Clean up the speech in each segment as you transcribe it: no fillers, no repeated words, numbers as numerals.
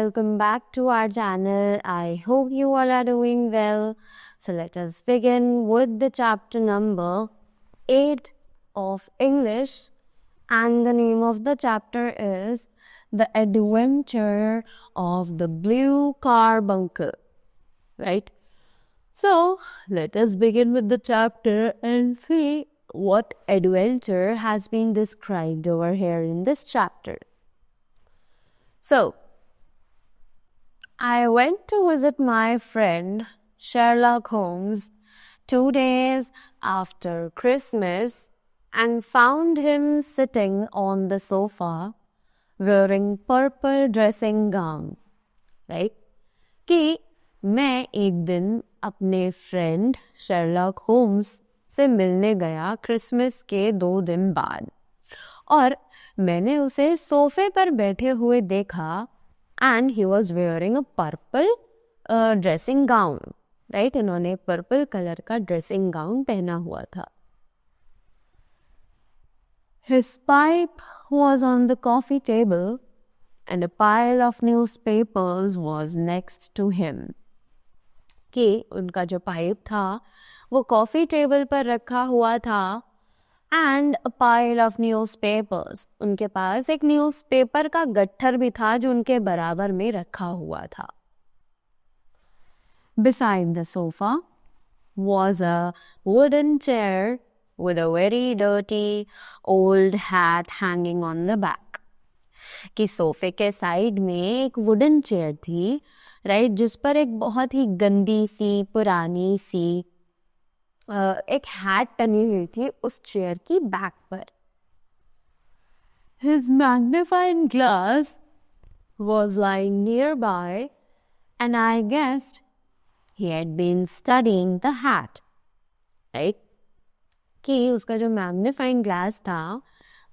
welcome back to our channel. I hope you all are doing well. So let us begin with the chapter number 8 of English, and the name of the chapter is The Adventure of the Blue Carbuncle, right? So let us begin with the chapter and see what adventure has been described over here in this chapter. So, I went to visit my friend Sherlock Holmes 2 days after Christmas and found him sitting on the sofa wearing purple dressing gown, right? कि मैं एक दिन अपने friend Sherlock Holmes से मिलने गया Christmas के 2 दिन बाद और मैंने उसे सोफे पर बैठे हुए देखा and he was wearing a purple dressing gown, right? इन्होंने पर्पल कलर का ड्रेसिंग गाउन पहना हुआ था. His pipe was on the coffee table and a pile of newspapers was next to him. कि उनका जो पाइप था वो कॉफ़ी टेबल पर रखा हुआ था and a pile of newspapers, उनके पास एक न्यूज़पेपर का गट्ठर भी था जो उनके बराबर में रखा हुआ था. Beside the sofa was a wooden chair with a very dirty old hat hanging on the back. कि सोफे के साइड में एक वुडन चेयर थी, राइट, जिस पर एक बहुत ही गंदी सी पुरानी सी एक हैट टनी हुई थी उस चेयर की बैक पर. His magnifying glass was lying nearby and I guessed he had been studying the hat, right? कि उसका जो मैग्नीफाइंग ग्लास था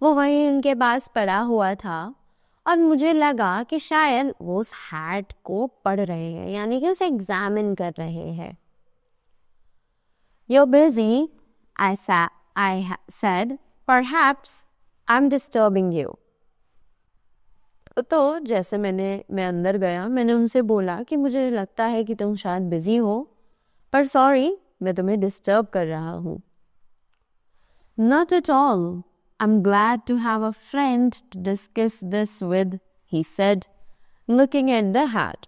वो वहीं उनके पास पड़ा हुआ था और मुझे लगा कि शायद वो उस हैट को पढ़ रहे हैं, यानी कि उसे एग्जामिन कर रहे हैं. You're busy, I said. Perhaps I'm disturbing you. तो जैसे मैं अंदर गया, मैंने उनसे बोला कि मुझे लगता है कि तुम शायद बिजी हो, पर सॉरी, मैं तुम्हें डिस्टर्ब कर रहा हूँ. Not at all. I'm glad to have a friend to discuss this with, he said, looking at the hat.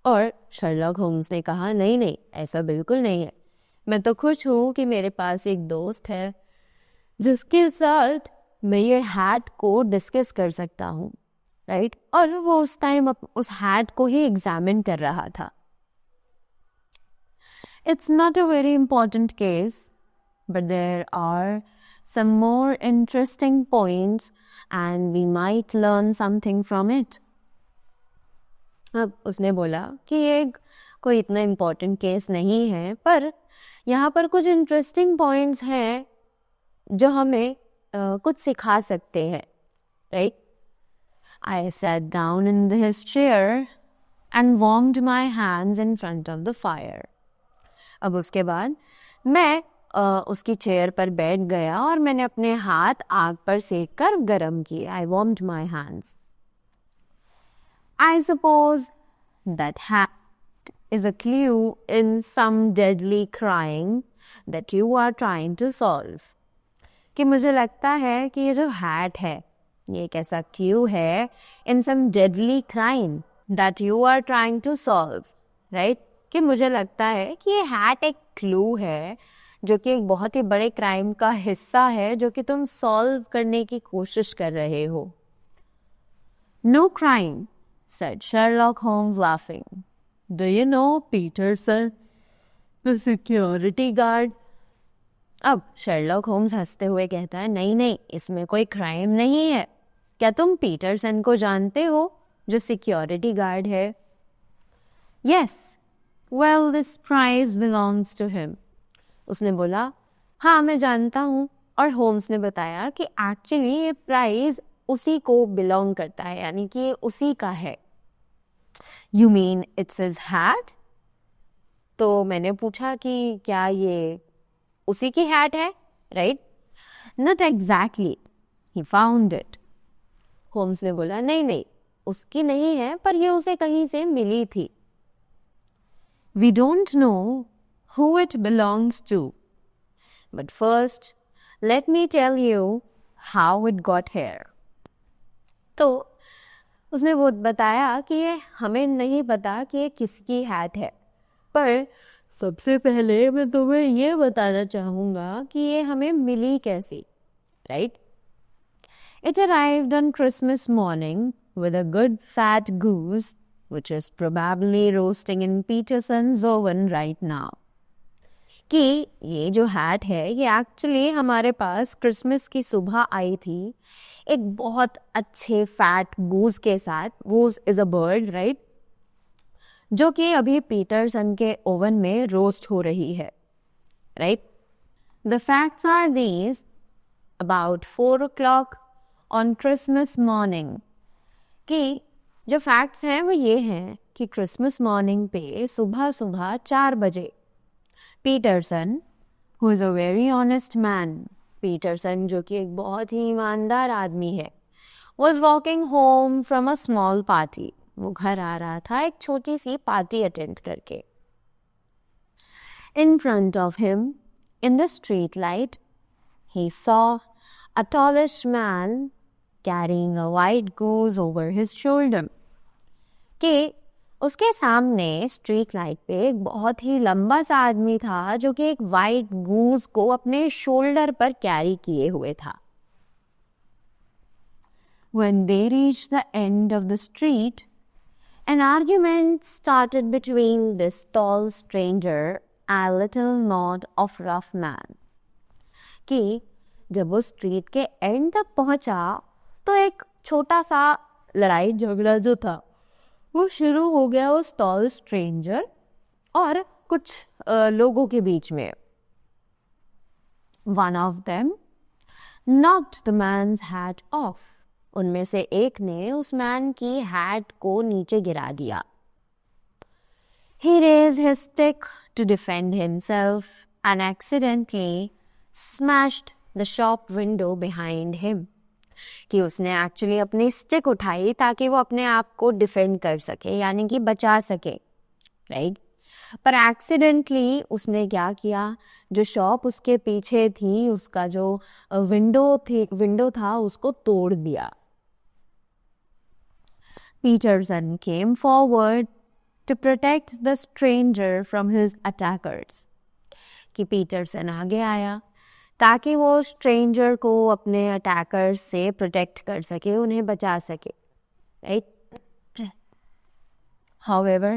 और शर्लॉक होम्स ने कहा, नहीं, ऐसा बिल्कुल नहीं है. मैं तो खुश हूँ कि मेरे पास एक दोस्त है जिसके साथ मैं ये हैट को डिस्कस कर सकता हूँ, राइट? और वो उस टाइम उस हैट को ही एग्जामिन कर रहा था. It's not a very important case, but there are some more interesting points and we might learn something from it. अब उसने बोला कि ये कोई इतना इम्पोर्टेंट केस नहीं है, पर यहाँ पर कुछ इंटरेस्टिंग पॉइंट्स हैं जो हमें कुछ सिखा सकते हैं, right? I sat down in his chair and warmed my hands in front of the fire. अब उसके बाद मैं उसकी चेयर पर बैठ गया और मैंने अपने हाथ आग पर सेक कर गर्म किए. I warmed my hands. I suppose that hat is a clue in some deadly crime that you are trying to solve. कि मुझे लगता है कि ये जो हैट है ये एक ऐसा क्लू है in some deadly crime that you are trying to solve, right? कि मुझे लगता है कि ये हैट एक क्लू है जो कि एक बहुत ही बड़े क्राइम का हिस्सा है जो कि तुम सॉल्व करने की कोशिश कर रहे हो. No crime, said Sherlock Holmes laughing. Do you know Peterson, the security guard? अब शर्लॉक होम्स हंसते हुए कहता है, नहीं, इसमें कोई क्राइम नहीं है. क्या तुम पीटरसन को जानते हो जो सिक्योरिटी गार्ड है? Yes, well this prize belongs to him. उसने बोला, हाँ मैं जानता हूँ. और होम्स ने बताया कि एक्चुअली ये प्राइज उसी को बिलोंग करता है, यानी कि उसी का है. You mean it's his hat? तो मैंने पूछा कि क्या ये उसी की हैट है, right? Not exactly. He found it. Holmes ने बोला, नहीं, उसकी नहीं है, पर ये उसे कहीं से मिली थी. We don't know who it belongs to. But first, let me tell you how it got here. तो उसने वो बताया कि ये हमें नहीं पता कि ये किसकी हैट है, पर सबसे पहले मैं तुम्हें ये बताना चाहूँगा कि ये हमें मिली कैसी, right? It arrived on Christmas morning with a good fat goose, which is probably roasting in Peterson's oven right now. कि ये जो हैट है ये एक्चुअली हमारे पास क्रिसमस की सुबह आई थी एक बहुत अच्छे फैट गूज के साथ. गूज इज अ बर्ड, राइट, जो कि अभी पीटरसन के ओवन में रोस्ट हो रही है, right. The facts are these. About 4 o'clock on Christmas morning, कि जो फैक्ट्स हैं वो ये हैं कि क्रिसमस मॉर्निंग पे सुबह सुबह 4 बजे Peterson, who is a very honest man, Peterson जो कि एक बहुत ही ईमानदार आदमी है, was walking home from a small party. वो घर आ रहा था एक छोटी सी पार्टी अटेंड करके. In front of him in the street light he saw a tallish man carrying a white goose over his shoulder. कि उसके सामने स्ट्रीट लाइट पे एक बहुत ही लंबा सा आदमी था जो कि एक वाइट गूज को अपने शोल्डर पर कैरी किए हुए था. When they reached the end of the street, an argument started between this tall stranger and a little knot of rough man. कि जब वो स्ट्रीट के एंड तक पहुंचा तो एक छोटा सा लड़ाई झगड़ा जो था वो शुरू हो गया उस टॉल स्ट्रेंजर और कुछ लोगों के बीच में. One of them knocked the man's hat off. उनमें से एक ने उस मैन की हैट को नीचे गिरा दिया. He raised his stick to defend himself and accidentally smashed the shop window behind him. कि उसने एक्चुअली अपनी स्टिक उठाई ताकि वो अपने आप को डिफेंड कर सके, यानी कि बचा सके, राइट. पर एक्सीडेंटली उसने क्या किया, जो शॉप उसके पीछे थी उसका जो विंडो था उसको तोड़ दिया. Peterson came forward to protect the stranger from his attackers. कि पीटरसन आगे आया ताकि वो स्ट्रेंजर को अपने अटैकर्स से प्रोटेक्ट कर सके, उन्हें बचा सके, right. However,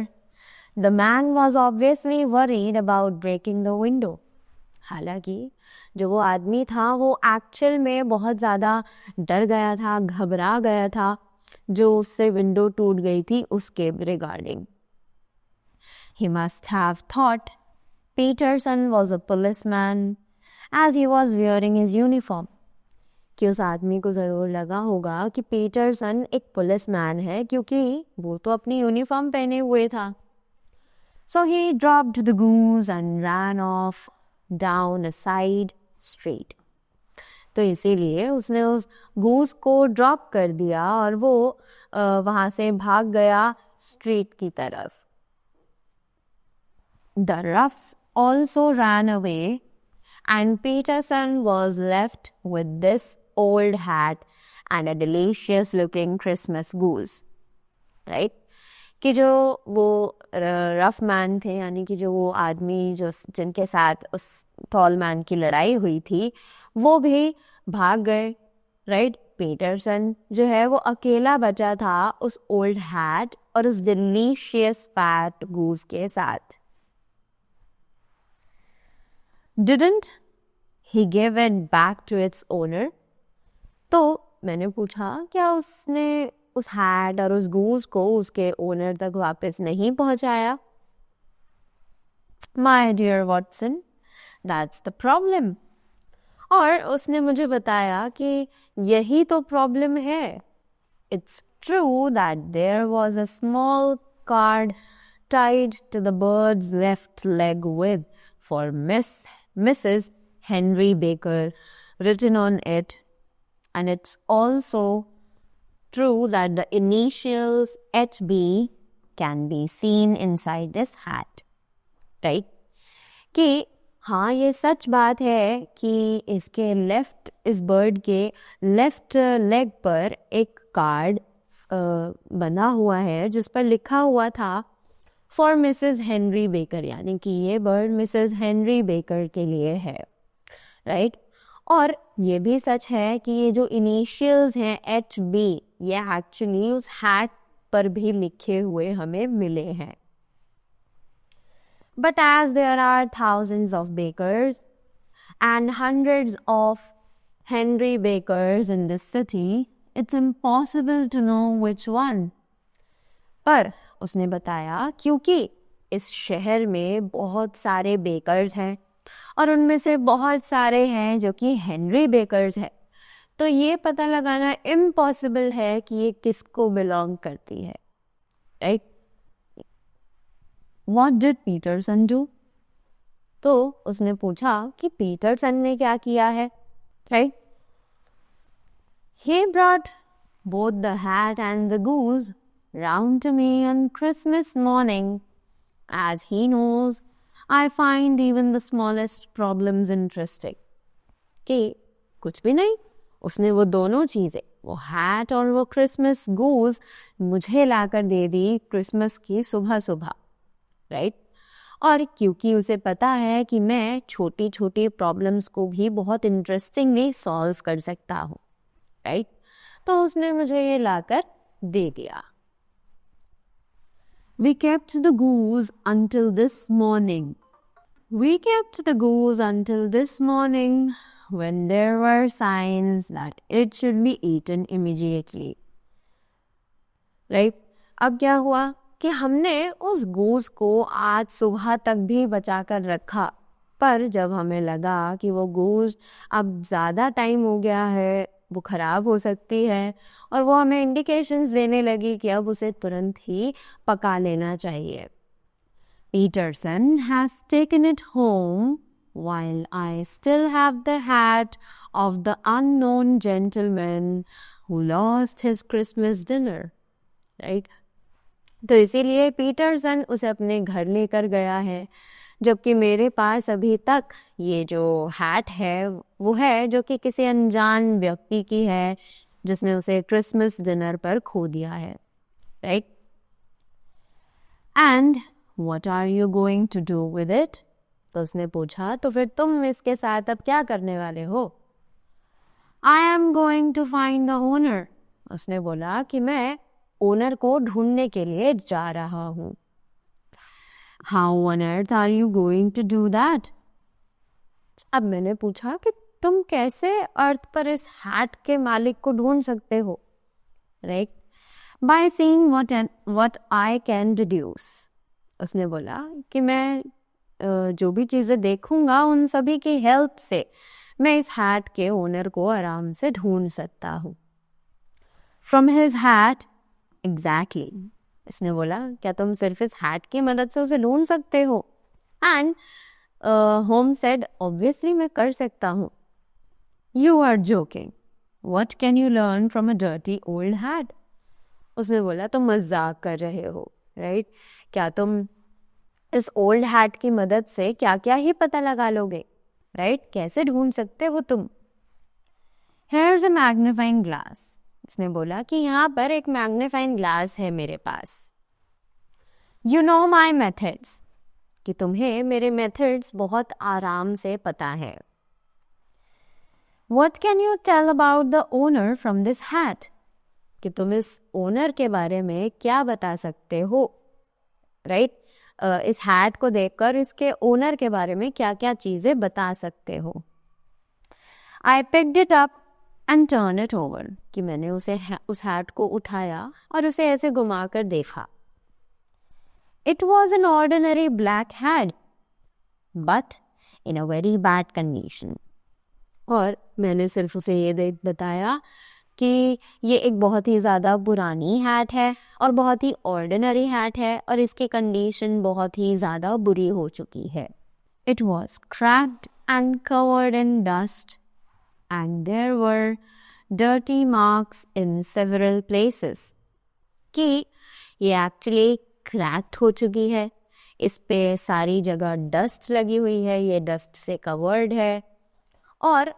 the man was obviously worried about breaking the window. हालांकि जो वो आदमी था वो एक्चुअल में बहुत ज़्यादा डर गया था, घबरा गया था जो उससे विंडो टूट गई थी उसके regarding. He must have thought Peterson was a policeman as he was wearing his uniform. कि उस आदमी को ज़रूर लगा होगा कि पीटरसन एक पुलिसमैन है क्योंकि वो तो अपनी यूनिफॉर्म पहने हुए था. So he dropped the goose and ran off down a side street. तो इसीलिए उसने उस गूस को ड्रॉप कर दिया और वो वहाँ से भाग गया स्ट्रीट की तरफ. The roughs also ran away and Peterson was left with this old hat and a delicious looking Christmas goose, right? कि जो वो रफ मैन थे, यानी कि जो वो आदमी जो जिनके साथ उस टॉल मैन की लड़ाई हुई थी वो भी भाग गए, राइट. पीटरसन जो है वो अकेला बचा था उस ओल्ड हैट और उस डिलीशियस फैट गूस के साथ. Didn't he give it back to its owner? तो मैंने पूछा क्या उसने उस हैट और उस गूस को उसके ओनर तक वापस नहीं पहुंचाया? My dear Watson, that's the problem. और उसने मुझे बताया कि यही तो प्रॉब्लम है. It's true that there was a small card tied to the bird's left leg with for Mrs. Henry Baker written on it, and it's also true that the initials HB can be seen inside this hat. Right? कि हाँ ये सच बात है कि इसके left, इस bird के left leg पर एक कार्ड बना हुआ है जिस पर लिखा हुआ था फॉर मिसेस हेनरी बेकर, यानी कि ये बर्ड मिसेस हेनरी बेकर के लिए है. राइट? और ये भी सच है कि ये जो इनिशियल्स हैं HB, ये एक्चुअली उस हैट पर भी लिखे हुए हमें मिले हैं. But as there are thousands of bakers and hundreds of Henry Bakers in this city, it's impossible to know which one. पर उसने बताया क्योंकि इस शहर में बहुत सारे बेकर्स हैं और उनमें से बहुत सारे हैं जो कि हेनरी बेकर्स हैं, तो ये पता लगाना इम्पॉसिबल है कि ये किसको बिलोंग करती है. Right? What did Peterson do? तो उसने पूछा कि पीटरसन ने क्या किया है. Right? He brought both the hat and the goose round to me on Christmas morning. As he knows, I find even the smallest problems interesting. कि कुछ भी नहीं, उसने वो दोनों चीज़ें, वो हैट और वो क्रिसमस गूज मुझे लाकर दे दी क्रिसमस की सुबह सुबह. राइट? और क्योंकि उसे पता है कि मैं छोटी छोटी प्रॉब्लम्स को भी बहुत इंटरेस्टिंगली सॉल्व कर सकता हूँ. राइट? तो उसने मुझे ये लाकर दे दिया. We kept the goose until this morning. We kept the goose until this morning when there were signs that it should be eaten immediately. Right? अब क्या हुआ कि हमने उस गूस को आज सुबह तक भी बचा कर रखा, पर जब हमें लगा कि वो गूस अब ज़्यादा टाइम हो गया है, वो ख़राब हो सकती है, और वो हमें इंडिकेशंस देने लगी कि अब उसे तुरंत ही पका लेना चाहिए. Peterson has taken it home while I still have the hat of the unknown gentleman who lost his Christmas dinner. Right? तो इसीलिए पीटरसन उसे अपने घर लेकर गया है, जबकि मेरे पास अभी तक ये जो हैट है वो है जो कि किसी अनजान व्यक्ति की है जिसने उसे क्रिसमस डिनर पर खो दिया है. Right? And what are you going to do with it? तो उसने पूछा, तो फिर तुम इसके साथ अब क्या करने वाले हो? I am going to find the owner. उसने बोला कि मैं ओनर को ढूंढने के लिए जा रहा हूँ. How on earth are you going to do that? अब मैंने पूछा कि तुम कैसे अर्थ पर इस हैट के मालिक को ढूंढ सकते हो? Right? By seeing what I can deduce. उसने बोला कि मैं जो भी चीज़ें देखूंगा उन सभी की हेल्प से मैं इस हैट के ओनर को आराम से ढूंढ सकता हूँ. From his hat. Exactly. इसने बोला, क्या तुम सिर्फ इस हैट की मदद से उसे ढूंढ सकते हो? एंड होम सेड, ऑब्वियसली मैं कर सकता हूँ. You are joking. What can you learn from a dirty old hat? उसने बोला, तुम मजाक कर रहे हो. राइट? क्या तुम इस ओल्ड हैट की मदद से क्या क्या ही पता लगा लोगे? राइट? कैसे ढूंढ सकते हो तुम? Here's a magnifying glass. उसने बोला कि यहाँ पर एक मैग्नीफाइंग ग्लास है मेरे पास. You know my methods. कि तुम्हें मेरे मेथड्स बहुत आराम से पता है. What can you tell about the owner from this hat? कि तुम इस ओनर के बारे में क्या बता सकते हो? राइट? इस हैट को देखकर इसके ओनर के बारे में क्या क्या चीज़ें बता सकते हो? I picked it up and turned it over. कि मैंने उस हैट को उठाया और उसे ऐसे घुमाकर देखा. It was an ordinary black hat, but in a very bad condition. और मैंने सिर्फ उसे ये बताया कि ये एक बहुत ही ज़्यादा पुरानी हैट है और बहुत ही ऑर्डिनरी हैट है और इसकी कंडीशन बहुत ही ज़्यादा बुरी हो चुकी है. It was cracked and covered in dust. And there were dirty marks in several places. कि ये एक्चुअली क्रैक्ड हो चुकी है, इस पे सारी जगह डस्ट लगी हुई है, ये डस्ट से कवर्ड है और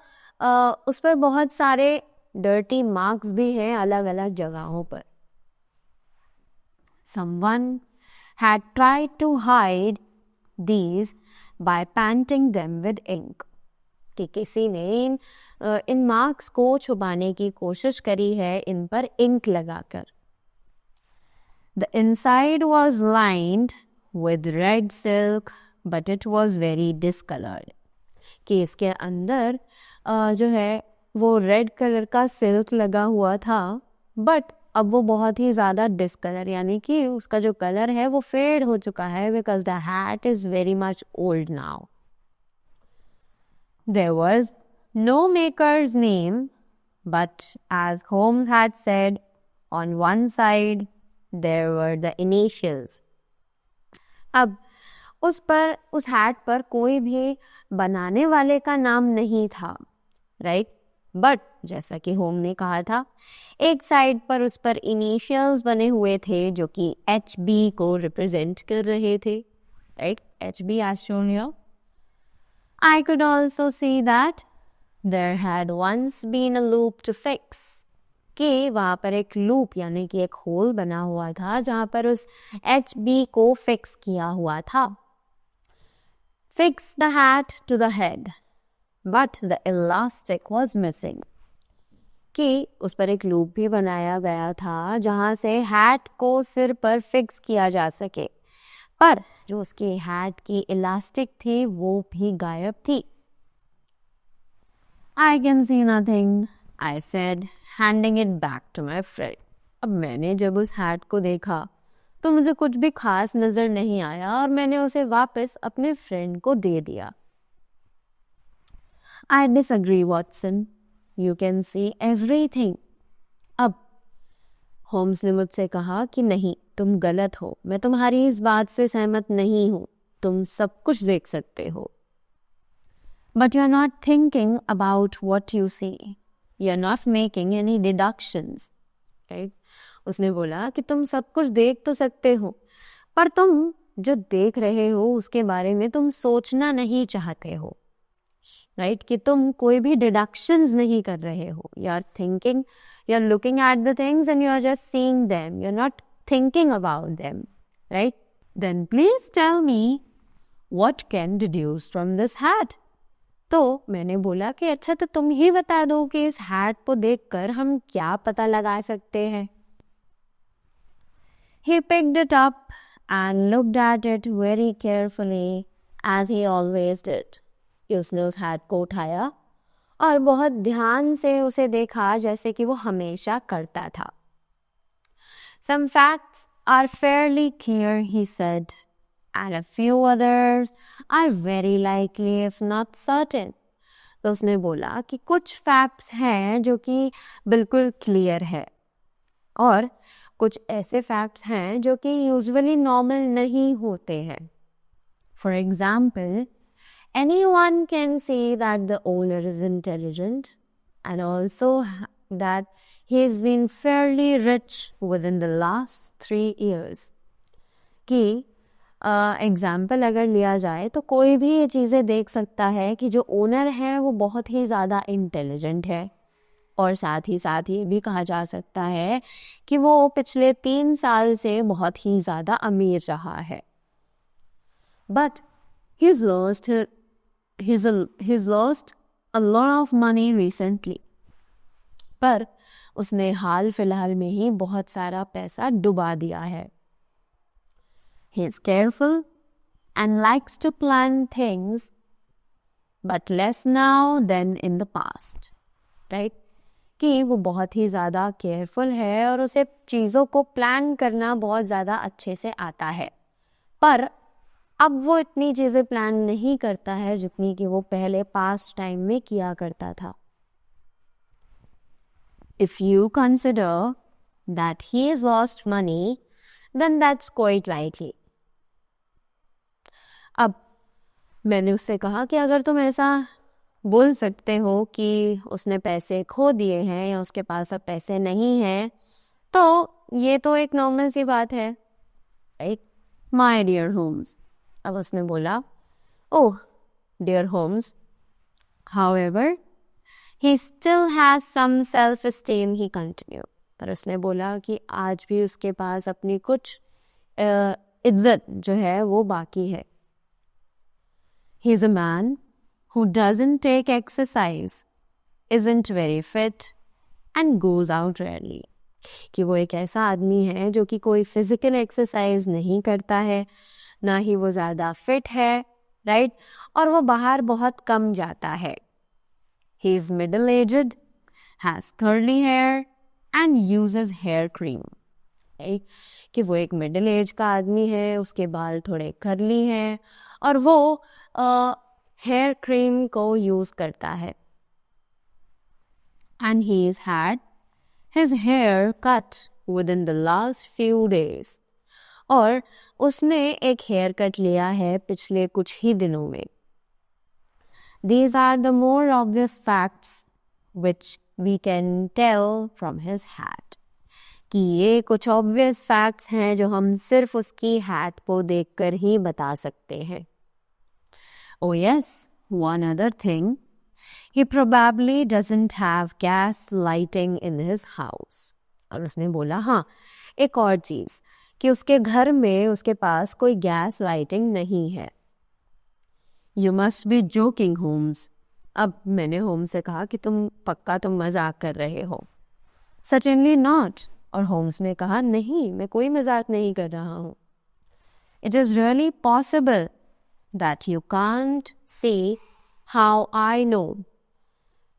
उस पर बहुत सारे डर्टी मार्क्स भी हैं अलग अलग जगहों पर. Someone had tried to hide these by painting them with ink. कि किसी ने इन मार्क्स को छुपाने की कोशिश करी है इन पर इंक लगाकर. The inside was lined with red silk, but it was very discolored. कि इसके अंदर जो है वो रेड कलर का सिल्क लगा हुआ था, बट अब वो बहुत ही ज़्यादा डिस्कलर, यानी कि उसका जो कलर है वो फेड हो चुका है, because the hat is very much old now. There was no maker's name, but as Holmes had said, on one side there were the initials. अब उस हैट पर कोई भी बनाने वाले का नाम नहीं था, राइट? बट जैसा कि होम ने कहा था, एक साइड पर उस पर इनिशियल्स बने हुए थे जो कि HB को रिप्रेजेंट कर रहे थे, right? HB as shown here. I could also see that there had once been a loop to fix. कि वहाँ पर एक लूप यानी कि एक होल बना हुआ था जहाँ पर उस HB को फिक्स किया हुआ था. Fix the hat to the head, but the elastic was missing. कि उस पर एक लूप भी बनाया गया था जहाँ से हैट को सिर पर फिक्स किया जा सके, पर जो उसकी हैट की इलास्टिक थी वो भी गायब थी. I can see nothing, I said, handing it back to my friend. अब मैंने जब उस हैट को देखा तो मुझे कुछ भी खास नजर नहीं आया और मैंने उसे वापस अपने फ्रेंड को दे दिया. I disagree, Watson. You can see everything. अब होम्स ने मुझसे कहा कि नहीं, तुम गलत हो, मैं तुम्हारी इस बात से सहमत नहीं हूँ, तुम सब कुछ देख सकते हो. But you're not thinking about what you see. You're not making any deductions. Right? उसने बोला कि तुम सब कुछ देख तो सकते हो, पर तुम जो देख रहे हो उसके बारे में तुम सोचना नहीं चाहते हो, राइट? कि तुम कोई भी डिडक्शंस नहीं कर रहे हो. You are thinking, you are looking at the things and you are just seeing them, you are not thinking about them, right? Then please tell me what can deduce from this hat. तो मैंने बोला कि अच्छा, तो तुम ही बता दो कि इस हैट को देखकर हम क्या पता लगा सकते हैं. He picked it up and looked at it very carefully as he always did. कि उसने उस हैट को उठाया और बहुत ध्यान से उसे देखा जैसे कि वो हमेशा करता था. Some facts are fairly clear, he said, and a few others are very likely if not certain. तो उसने बोला कि कुछ फैक्ट्स हैं जो कि बिल्कुल क्लियर है और कुछ ऐसे फैक्ट्स हैं जो कि यूजुअली नॉर्मल नहीं होते हैं. For example, anyone can see that the owner is intelligent and also that he has been fairly rich within the last 3 years. कि एग्जाम्पल अगर लिया जाए तो कोई भी ये चीज़ें देख सकता है कि जो ओनर है वो बहुत ही ज़्यादा इंटेलिजेंट है और साथ ही ये भी कहा जा सकता है कि वो पिछले 3 साल से बहुत ही ज़्यादा अमीर रहा है. But he's lost a lot of money recently. पर उसने हाल फिलहाल में ही बहुत सारा पैसा डुबा दिया है. He is careful and likes to plan things, but less now than in the past. Right? कि वो बहुत ही ज़्यादा केयरफुल है और उसे चीज़ों को प्लान करना बहुत ज़्यादा अच्छे से आता है, पर अब वो इतनी चीज़ें प्लान नहीं करता है जितनी कि वो पहले पास्ट टाइम में किया करता था. If you consider that he has lost money, then that's quite likely. अब मैंने उससे कहा कि अगर तुम ऐसा बोल सकते हो कि उसने पैसे खो दिए हैं या उसके पास अब पैसे नहीं हैं, तो ये तो एक नॉर्मल सी बात है, राइट? माय डियर होम्स, अब उसने बोला, oh dear Holmes, however he still has some self esteem, he continue. पर उसने बोला कि आज भी उसके पास अपनी कुछ इज्जत जो है वो बाकी है। He is a man who doesn't take exercise, isn't very fit and goes out rarely। कि वो एक ऐसा आदमी है जो कि कोई फिजिकल एक्सरसाइज नहीं करता है, ना ही वो ज़्यादा फिट है, राइट? और वो बाहर बहुत कम जाता है। He is middle aged, has curly hair and uses hair cream। Right? कि वो एक मिडिल एज का आदमी है, उसके बाल थोड़े कर्ली हैं और वो हेयर क्रीम को यूज करता है। And he is had his hair cut within the last few days. और उसने एक हेयर कट लिया है पिछले कुछ ही दिनों में। These are the more obvious facts which we can tell from his hat। कि ये कुछ ऑब्वियस फैक्ट्स हैं जो हम सिर्फ उसकी हैट को देखकर ही बता सकते हैं। Oh yes, one other thing, he probably doesn't have gas lighting in his house। और उसने बोला हाँ, एक और चीज कि उसके घर में उसके पास कोई गैस लाइटिंग नहीं है। You must be joking, Holmes. अब मैंने होम्स से कहा कि तुम मजाक कर रहे हो। Certainly not। और होम्स ने कहा नहीं, मैं कोई मजाक नहीं कर रहा हूँ। It is really possible that you can't see how I know।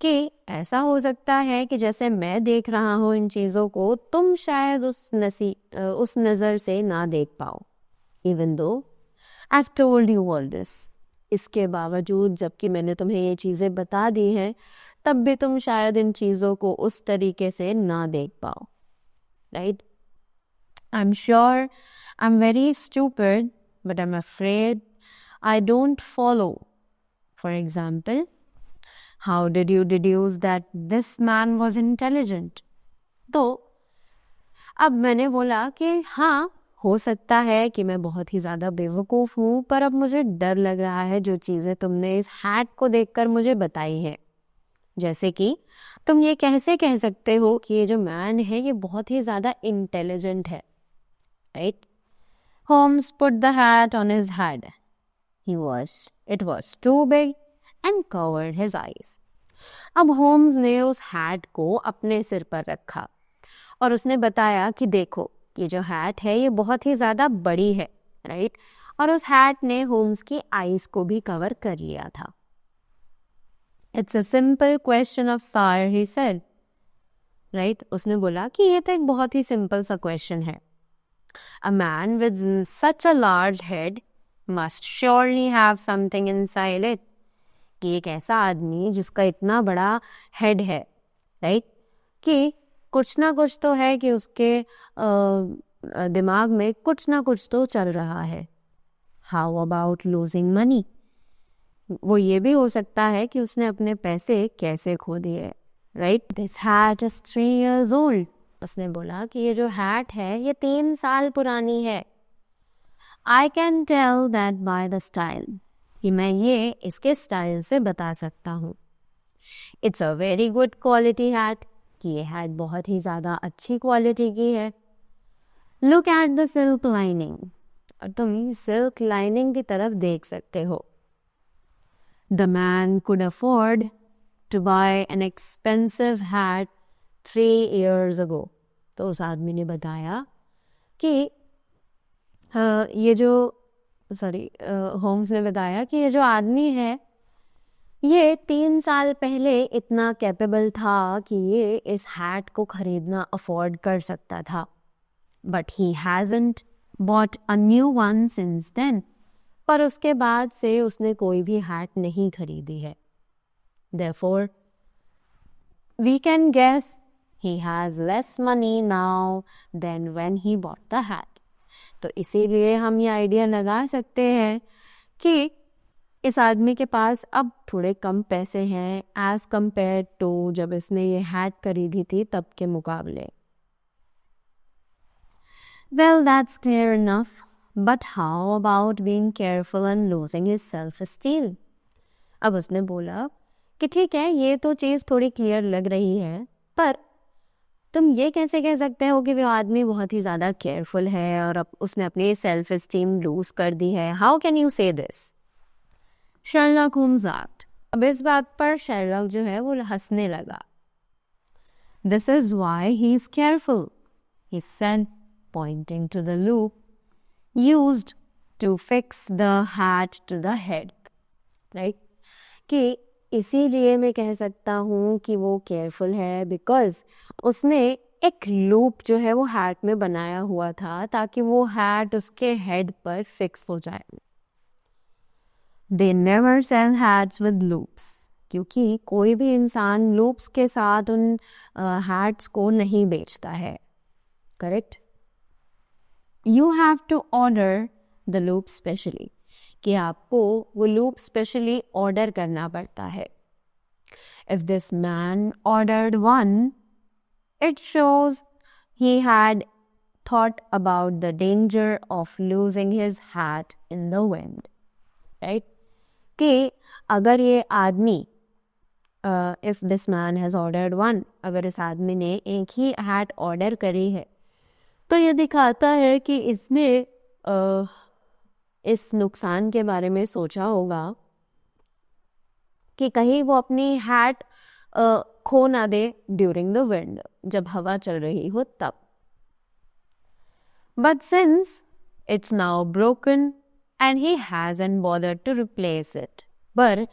कि ऐसा हो सकता है कि जैसे मैं देख रहा हूँ इन चीज़ों को, तुम शायद उस नज़र से ना देख पाओ। Even though I've told you all this। इसके बावजूद जबकि मैंने तुम्हें ये चीज़ें बता दी हैं, तब भी तुम शायद इन चीज़ों को उस तरीके से ना देख पाओ, right? I'm sure I'm very stupid, but I'm afraid I don't follow। For example, how did you deduce that this man was intelligent? तो अब मैंने बोला कि हाँ, हो सकता है कि मैं बहुत ही ज़्यादा बेवकूफ़ हूँ, पर अब मुझे डर लग रहा है जो चीज़ें तुमने इस हैट को देखकर मुझे बताई है। जैसे कि तुम ये कैसे कह सकते हो कि ये जो मैन है ये बहुत ही ज़्यादा इंटेलिजेंट है, right? Holmes put the hat on his head। It was too big and covered his eyes। अब होम्स ने उस हैट को अपने सिर पर रखा और उसने बताया कि देखो, ये जो हैट है ये बहुत ही ज़्यादा बड़ी है, राइट? और उस हैट ने होम्स की आईज को भी कवर कर लिया था। It's a simple question of sire, he said। Right? उसने बोला कि ये तो एक बहुत ही सिंपल सा क्वेश्चन है। A man with such a large head must surely have something inside it। कि एक ऐसा आदमी जिसका इतना बड़ा हेड है, राइट? कि कुछ ना कुछ तो है कि उसके दिमाग में कुछ ना कुछ तो चल रहा है। How about losing money? वो ये भी हो सकता है कि उसने अपने पैसे कैसे खो दिए, right? This hat is 3 years old। उसने बोला कि ये जो हैट है ये 3 साल पुरानी है। I can tell that by the style। कि मैं ये इसके स्टाइल से बता सकता हूँ। It's a very good quality hat। कि ये हैट बहुत ही ज़्यादा अच्छी क्वालिटी की है। Look at the silk lining। और तुम सिल्क लाइनिंग की तरफ देख सकते हो। The man could afford to buy an expensive hat 3 years ago। तो उस आदमी ने बताया कि होम्स ने बताया कि ये जो आदमी है ये 3 साल पहले इतना कैपेबल था कि ये इस हैट को खरीदना अफोर्ड कर सकता था। But he hasn't bought a new one since then। पर उसके बाद से उसने कोई भी हैट नहीं खरीदी है। Therefore, we can guess he has less money now than when he bought the hat। तो इसीलिए हम ये आइडिया लगा सकते हैं कि इस आदमी के पास अब थोड़े कम पैसे हैं एज कंपेयर टू जब इसने ये हैट खरीदी थी तब के मुकाबले. Well, that's clear enough. But how about being careful and losing his self-esteem? अब उसने बोला कि ठीक है, ये तो चीज़ थोड़ी क्लियर लग रही है, पर तुम ये कैसे कह सकते हो कि वो आदमी बहुत ही ज़्यादा केयरफुल है और अब उसने अपनी सेल्फ एस्टीम लूज कर दी है. How can you say this? Sherlock Holmes asked. अब इस बात पर शर्लॉक जो है वो हंसने लगा. This is why he is careful, he said, pointing to the loop used to fix the hat to the head. Right? कि इसीलिए मैं कह सकता हूँ कि वो केयरफुल है बिकॉज उसने एक लूप जो है वो हैट में बनाया हुआ था ताकि वो हैट उसके हेड पर फिक्स हो जाए. They never sell hats with loops. क्योंकि कोई भी इंसान लूप्स के साथ उन हैट्स को नहीं बेचता है. Correct? You have to order the loop specially. कि आपको वो loop specially order करना पड़ता है. If this man ordered one, it shows he had thought about the danger of losing his hat in the wind. Right? कि अगर ये आदमी if this man has ordered one, अगर इस आदमी ने एक ही hat order करी है तो ये दिखाता है कि इसने इस नुकसान के बारे में सोचा होगा कि कहीं वो अपनी हैट खो ना दे ड्यूरिंग द विंड, जब हवा चल रही हो तब. But since it's now broken and he hasn't bothered to replace it. पर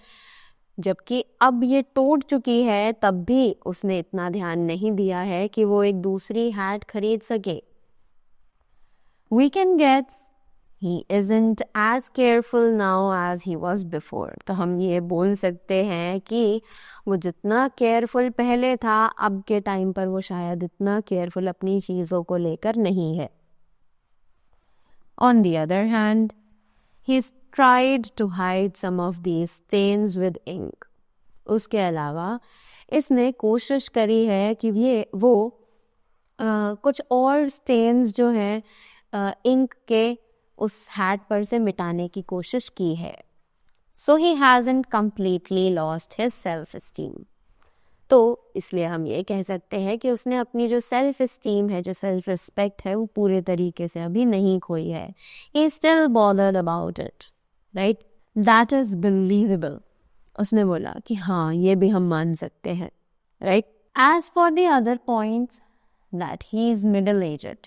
जबकि अब ये टूट चुकी है तब भी उसने इतना ध्यान नहीं दिया है कि वो एक दूसरी हैट खरीद सके. We can guess he isn't as careful now as he was before. तो हम ये बोल सकते हैं कि वो जितना केयरफुल पहले था अब के टाइम पर वो शायद इतना केयरफुल अपनी चीज़ों को लेकर नहीं है. On the other hand, he's tried to hide some of these stains with ink. उसके अलावा इसने कोशिश करी है कि वो कुछ और स्टेन्स जो हैं इंक के उस हैट पर से मिटाने की कोशिश की है. So he hasn't completely lost his self esteem. तो इसलिए हम ये कह सकते हैं कि उसने अपनी जो सेल्फ एस्टीम है, जो सेल्फ रिस्पेक्ट है, वो पूरे तरीके से अभी नहीं खोई है. He still bothered about it. Right? That is believable. उसने बोला कि हाँ, ये भी हम मान सकते हैं. Right? As for the other points that he is middle aged,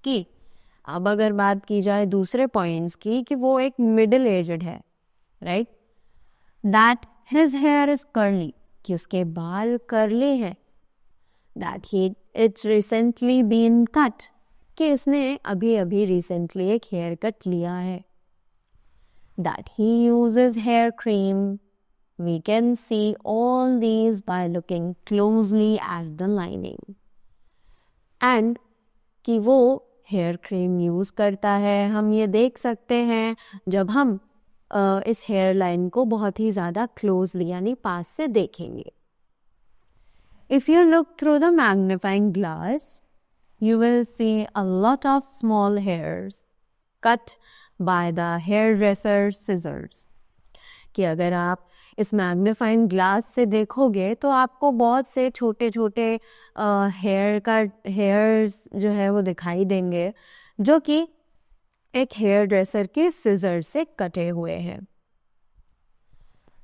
कि अब अगर बात की जाए दूसरे पॉइंट्स की कि वो एक मिडिल एजड है. Right? That his hair is curly, कि उसके बाल कर्ली हैं. That he it's recently been cut, कि इसने अभी अभी रिसेंटली एक हेयर कट लिया है. That he uses hair cream. We can see all these by looking closely at the lining. And कि वो हेयर क्रीम यूज़ करता है, हम ये देख सकते हैं जब हम इस हेयर लाइन को बहुत ही ज़्यादा क्लोजली यानी पास से देखेंगे. If you look through the magnifying glass, you will see a lot of small hairs cut by the hairdresser scissors. कि अगर आप इस मैग्नीफाइंग ग्लास से देखोगे तो आपको बहुत से छोटे छोटे हेयर्स जो है वो दिखाई देंगे जो कि एक हेयर ड्रेसर के सिजर से कटे हुए हैं.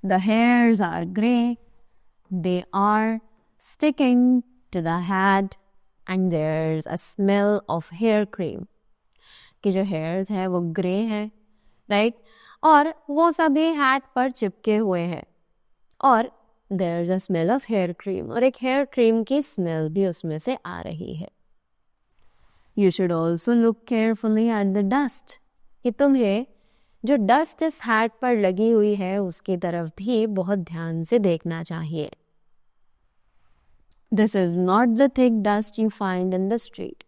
The hairs are grey, they are sticking to the head and there's a smell of hair cream. कि जो hairs हैं वो ग्रे हैं, राइट, और वो सभी हैट पर चिपके हुए हैं और there's a smell of hair cream, और एक हेयर क्रीम की स्मेल भी उसमें से आ रही है. You should also look carefully at the dust. कि तुम्हें जो डस्ट इस हैट पर लगी हुई है उसकी तरफ भी बहुत ध्यान से देखना चाहिए. This is not the thick dust you find in the street.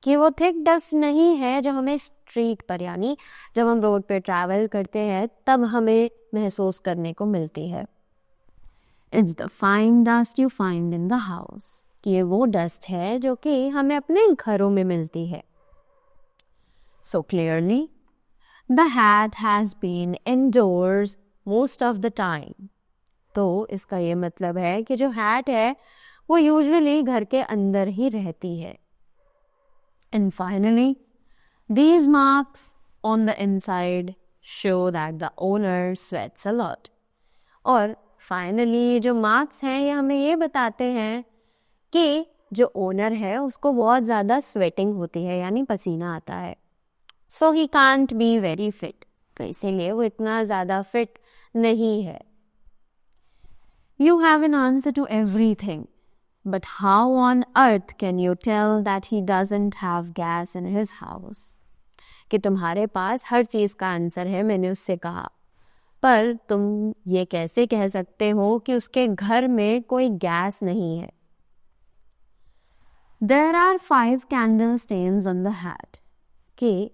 कि वो थिक डस्ट नहीं है जो हमें स्ट्रीट पर यानी जब हम रोड पे ट्रैवल करते हैं तब हमें महसूस करने को मिलती है। It's the fine dust you find in the house, कि ये वो डस्ट है जो कि हमें अपने घरों में मिलती है। So clearly the hat has been indoors most of the time. तो इसका ये मतलब है कि जो हैट है वो यूजुअली घर के अंदर ही रहती है। And finally these marks on the inside show that the owner sweats a lot. और फाइनली जो मार्क्स हैं ये हमें ये बताते हैं कि जो ओनर है उसको बहुत ज़्यादा स्वेटिंग होती है, यानी पसीना आता है। So he can't be very fit, तो इसीलिए वो इतना ज़्यादा फिट नहीं है। You have an answer to everything, but how on earth can you tell that he doesn't have gas in his house? कि तुम्हारे पास हर चीज़ का आंसर है, मैंने उससे कहा, पर तुम ये कैसे कह सकते हो कि उसके घर में कोई गैस नहीं है? There are 5 candle stains on the hat. कि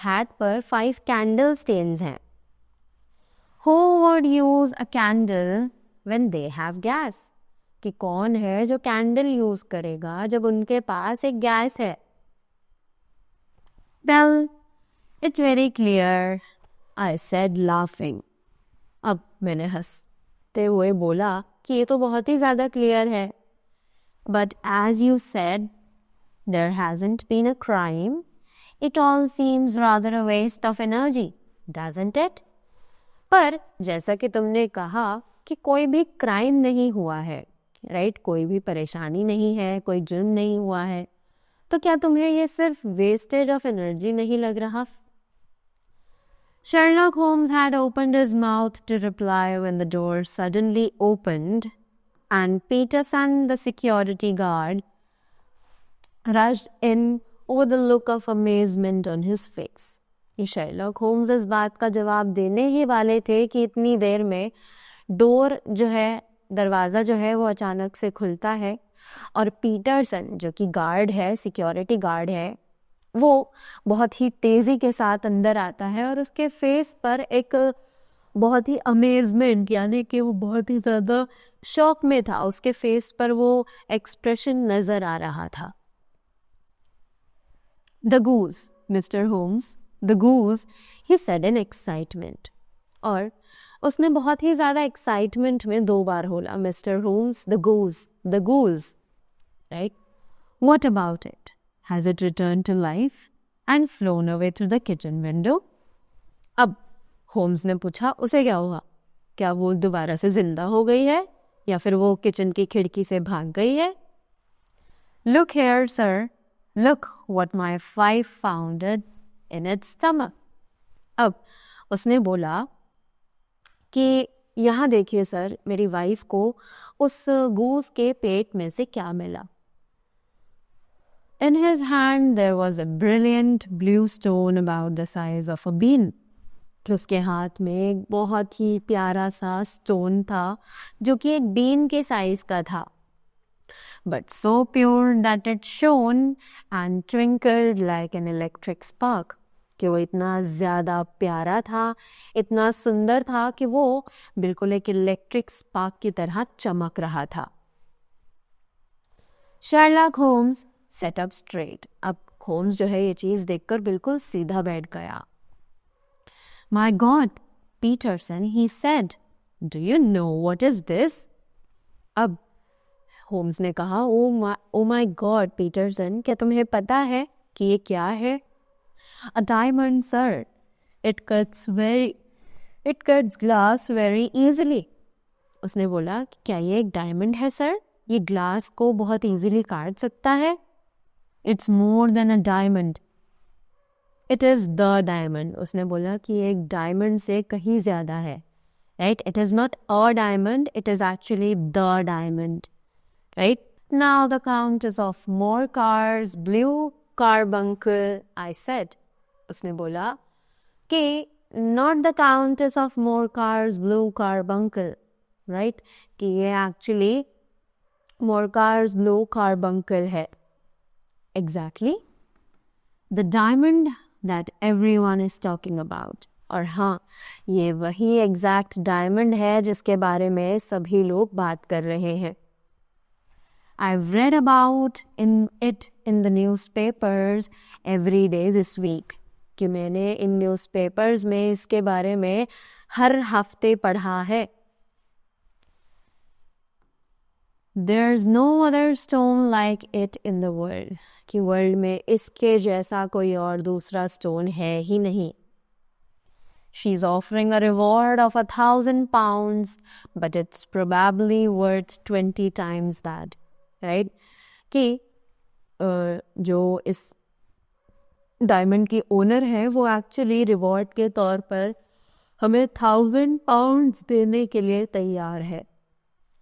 हैट पर 5 कैंडल स्टेन्स हैं। Who would use a candle when they have gas? कि कौन है जो कैंडल यूज करेगा जब उनके पास एक गैस है? Well, it's very clear, I said laughing. अब मैंने हंसते हुए बोला कि ये तो बहुत ही ज़्यादा क्लियर है। But as you said, there hasn't been a crime. It all seems rather a waste of energy, doesn't it? पर जैसा कि तुमने कहा कि कोई भी क्राइम नहीं हुआ है, राइट? कोई भी परेशानी नहीं है, कोई जुर्म नहीं हुआ है, तो क्या तुम्हें ये सिर्फ वेस्टेज ऑफ एनर्जी नहीं लग रहा? Sherlock Holmes had opened his mouth to reply when the door suddenly opened and Peterson, the security guard, rushed in with a look of amazement on his face. ये Sherlock Holmes इस बात का जवाब देने ही वाले थे कि इतनी देर में डोर जो है, दरवाज़ा जो है वो अचानक से खुलता है और पीटरसन जो कि गार्ड है, सिक्योरिटी गार्ड है, वो बहुत ही तेज़ी के साथ अंदर आता है और उसके फेस पर एक बहुत ही अमेजमेंट, यानी कि वो बहुत ही ज़्यादा शॉक में था। उसके फेस पर वो एक्सप्रेशन नज़र आ रहा था। The goose, mister Holmes, the goose, he said in excitement. और उसने बहुत ही ज़्यादा एक्साइटमेंट में 2 बार बोला, mister Holmes, the goose, right? What about it? Has it returned to life and flown away through the kitchen window? अब Holmes ने पूछा, उसे क्या हुआ? क्या वो दोबारा से जिंदा हो गई है या फिर वो किचन की खिड़की से भाग गई है? Look here, sir. Look what my wife found in its stomach. अब उसने बोला कि यहाँ देखिए सर, मेरी वाइफ को उस गूस के पेट में से क्या मिला? In his hand there was a brilliant blue stone about the size of a bean. कि उसके हाथ में एक बहुत ही प्यारा सा स्टोन था जो कि एक बीन के साइज का था। But so pure that it shone and twinkled like an electric spark. कि वो इतना ज़्यादा प्यारा था, इतना सुंदर था कि वो बिल्कुल एक इलेक्ट्रिक स्पार्क की तरह चमक रहा था। Sherlock Holmes set up straight. अब होम्स जो है ये चीज़ देखकर बिल्कुल सीधा बैठ गया। My God, Peterson, he said, do you know what is this? अब होम्स ने कहा, oh my God, Peterson, क्या तुम्हें पता है कि ये क्या है? A diamond, sir. It cuts glass very easily. उसने बोला, क्या ये एक डायमंड है सर? ये ग्लास को बहुत इजीली काट सकता है? It's more than a diamond. It is the diamond. उसने बोला कि एक डायमंड से कहीं ज़्यादा है, right? It is not a diamond, it is actually the diamond, right? Now the count is of more cars, blue carbuncle, I said. उसने बोला कि not the countess of more cars, blue carbuncle, right? कि ये actually more cars, blue carbuncle है. Exactly. The diamond that everyone is talking about. और हाँ, ये वही एग्जैक्ट डायमंड है जिसके बारे में सभी लोग बात कर रहे हैं. I've read about it in the newspapers every day this week. कि मैंने इन न्यूज़पेपर्स में इसके बारे में हर हफ्ते पढ़ा है. There's no other stone like it in the world. कि वर्ल्ड में इसके जैसा कोई और दूसरा स्टोन है ही नहीं. She's offering a reward of 1,000 pounds, but it's probably worth 20 times that. Right? कि जो इस डायमंड की ओनर है वो एक्चुअली रिवॉर्ड के तौर पर हमें 1,000 पाउंड्स देने के लिए तैयार है,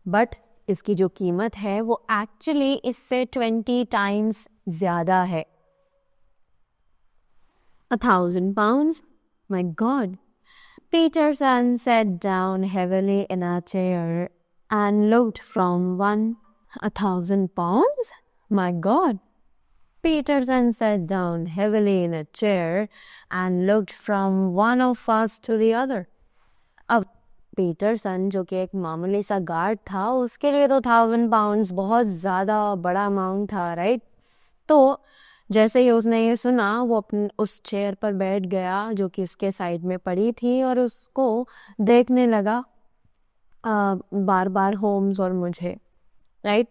बट इसकी जो कीमत है वो एक्चुअली इससे 20 टाइम्स ज़्यादा है. 1,000 pounds? My God. Peterson sat down heavily in a chair and looked from one. 1,000 pounds? My God. Peterson sat down heavily in a chair and looked from one of us to the other. अब Peterson जो कि एक मामूली सा guard था, उसके लिए तो 1,000 पाउंड्स बहुत ज़्यादा बड़ा अमाउंट था, राइट? तो जैसे ही उसने ये सुना वो अपने उस चेयर पर बैठ गया जो कि उसके साइड में पड़ी थी और उसको देखने लगा बार बार होम्स और मुझे, right?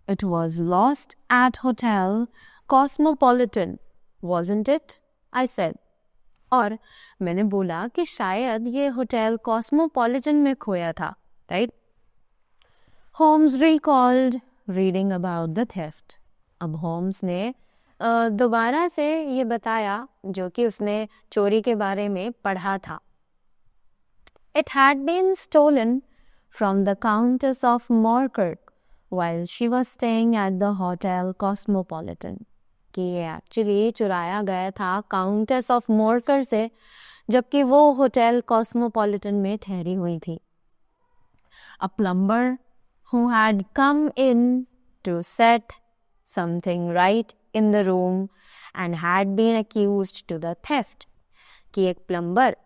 It was lost at Hotel Cosmopolitan, wasn't it? I said. और मैंने बोला कि शायद ये होटल कॉस्मोपॉलिटन में खोया था, right? Holmes recalled reading about the theft. अब होम्स ने दोबारा से ये बताया जो कि उसने चोरी के बारे में पढ़ा था. It had been stolen from the Countess of Morkirk while she was staying at the Hotel Cosmopolitan. कि ये एक्चुअली चुराया गया था काउंटेस ऑफ मोरकर से जबकि वो होटल कॉस्मोपॉलिटन में ठहरी हुई थी. A plumber who had come in to set something right in the room and had been accused to the theft. कि एक प्लम्बर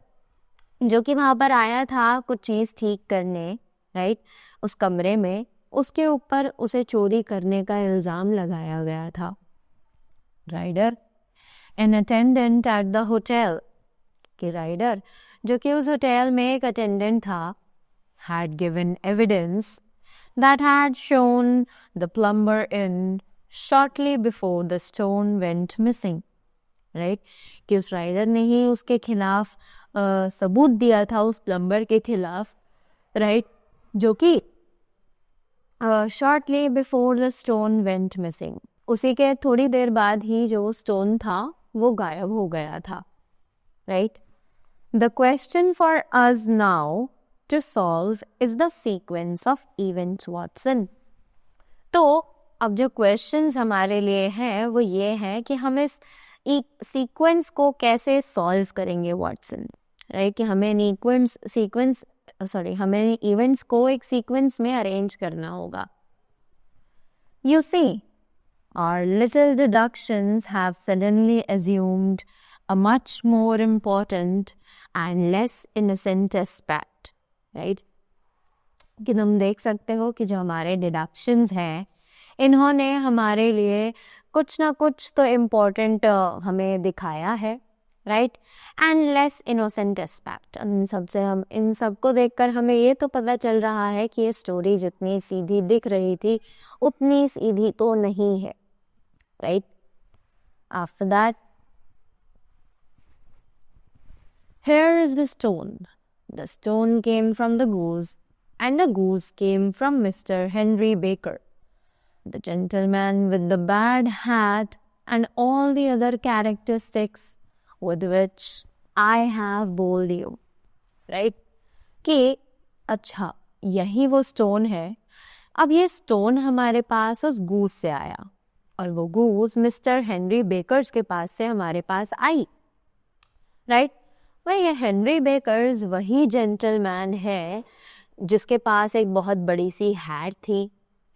जो कि वहाँ पर आया था कुछ चीज़ ठीक करने, राइट, उस कमरे में, उसके ऊपर उसे चोरी करने का इल्ज़ाम लगाया गया था. Ryder an attendant at the hotel, कि राइडर जो कि उस होटल में एक अटेंडेंट था, had given evidence that had shown the plumber in shortly before the stone went missing. Right, कि उस राइडर ने ही उसके खिलाफ सबूत दिया था उस प्लम्बर के खिलाफ, राइट, जो कि shortly before the stone went missing, उसी के थोड़ी देर बाद ही जो स्टोन था वो गायब हो गया था, right. The question for us now to solve is the sequence of events, Watson. तो अब जो क्वेश्चंस हमारे लिए हैं वो ये हैं कि हम इस सीक्वेंस को कैसे सॉल्व करेंगे, वॉटसन, राइट, कि हमें इवेंट्स को एक सीक्वेंस में अरेंज करना होगा. You see, our little deductions have suddenly assumed a much more important and less innocent aspect, right? कि तुम देख सकते हो कि जो हमारे डिडक्शंस हैं इन्होंने हमारे लिए कुछ ना कुछ तो इम्पोर्टेंट हमें दिखाया है, right, and less innocent aspect. इन सबको देखकर हमें ये तो पता चल रहा है कि ये स्टोरी जितनी सीधी दिख रही थी उतनी सीधी तो नहीं है, right? After that, here is the stone. The stone came from the goose, and the goose came from Mr. Henry Baker, the gentleman with the bad hat and all the other characteristics with which I have bowled you. Right? कि अच्छा यही वो stone है. अब ये stone हमारे पास उस goose से आया और वो गूस मिस्टर हेनरी बेकर्स के पास से हमारे पास आई, राइट. वह ये हेनरी बेकर्स वही जेंटलमैन है जिसके पास एक बहुत बड़ी सी हैट थी,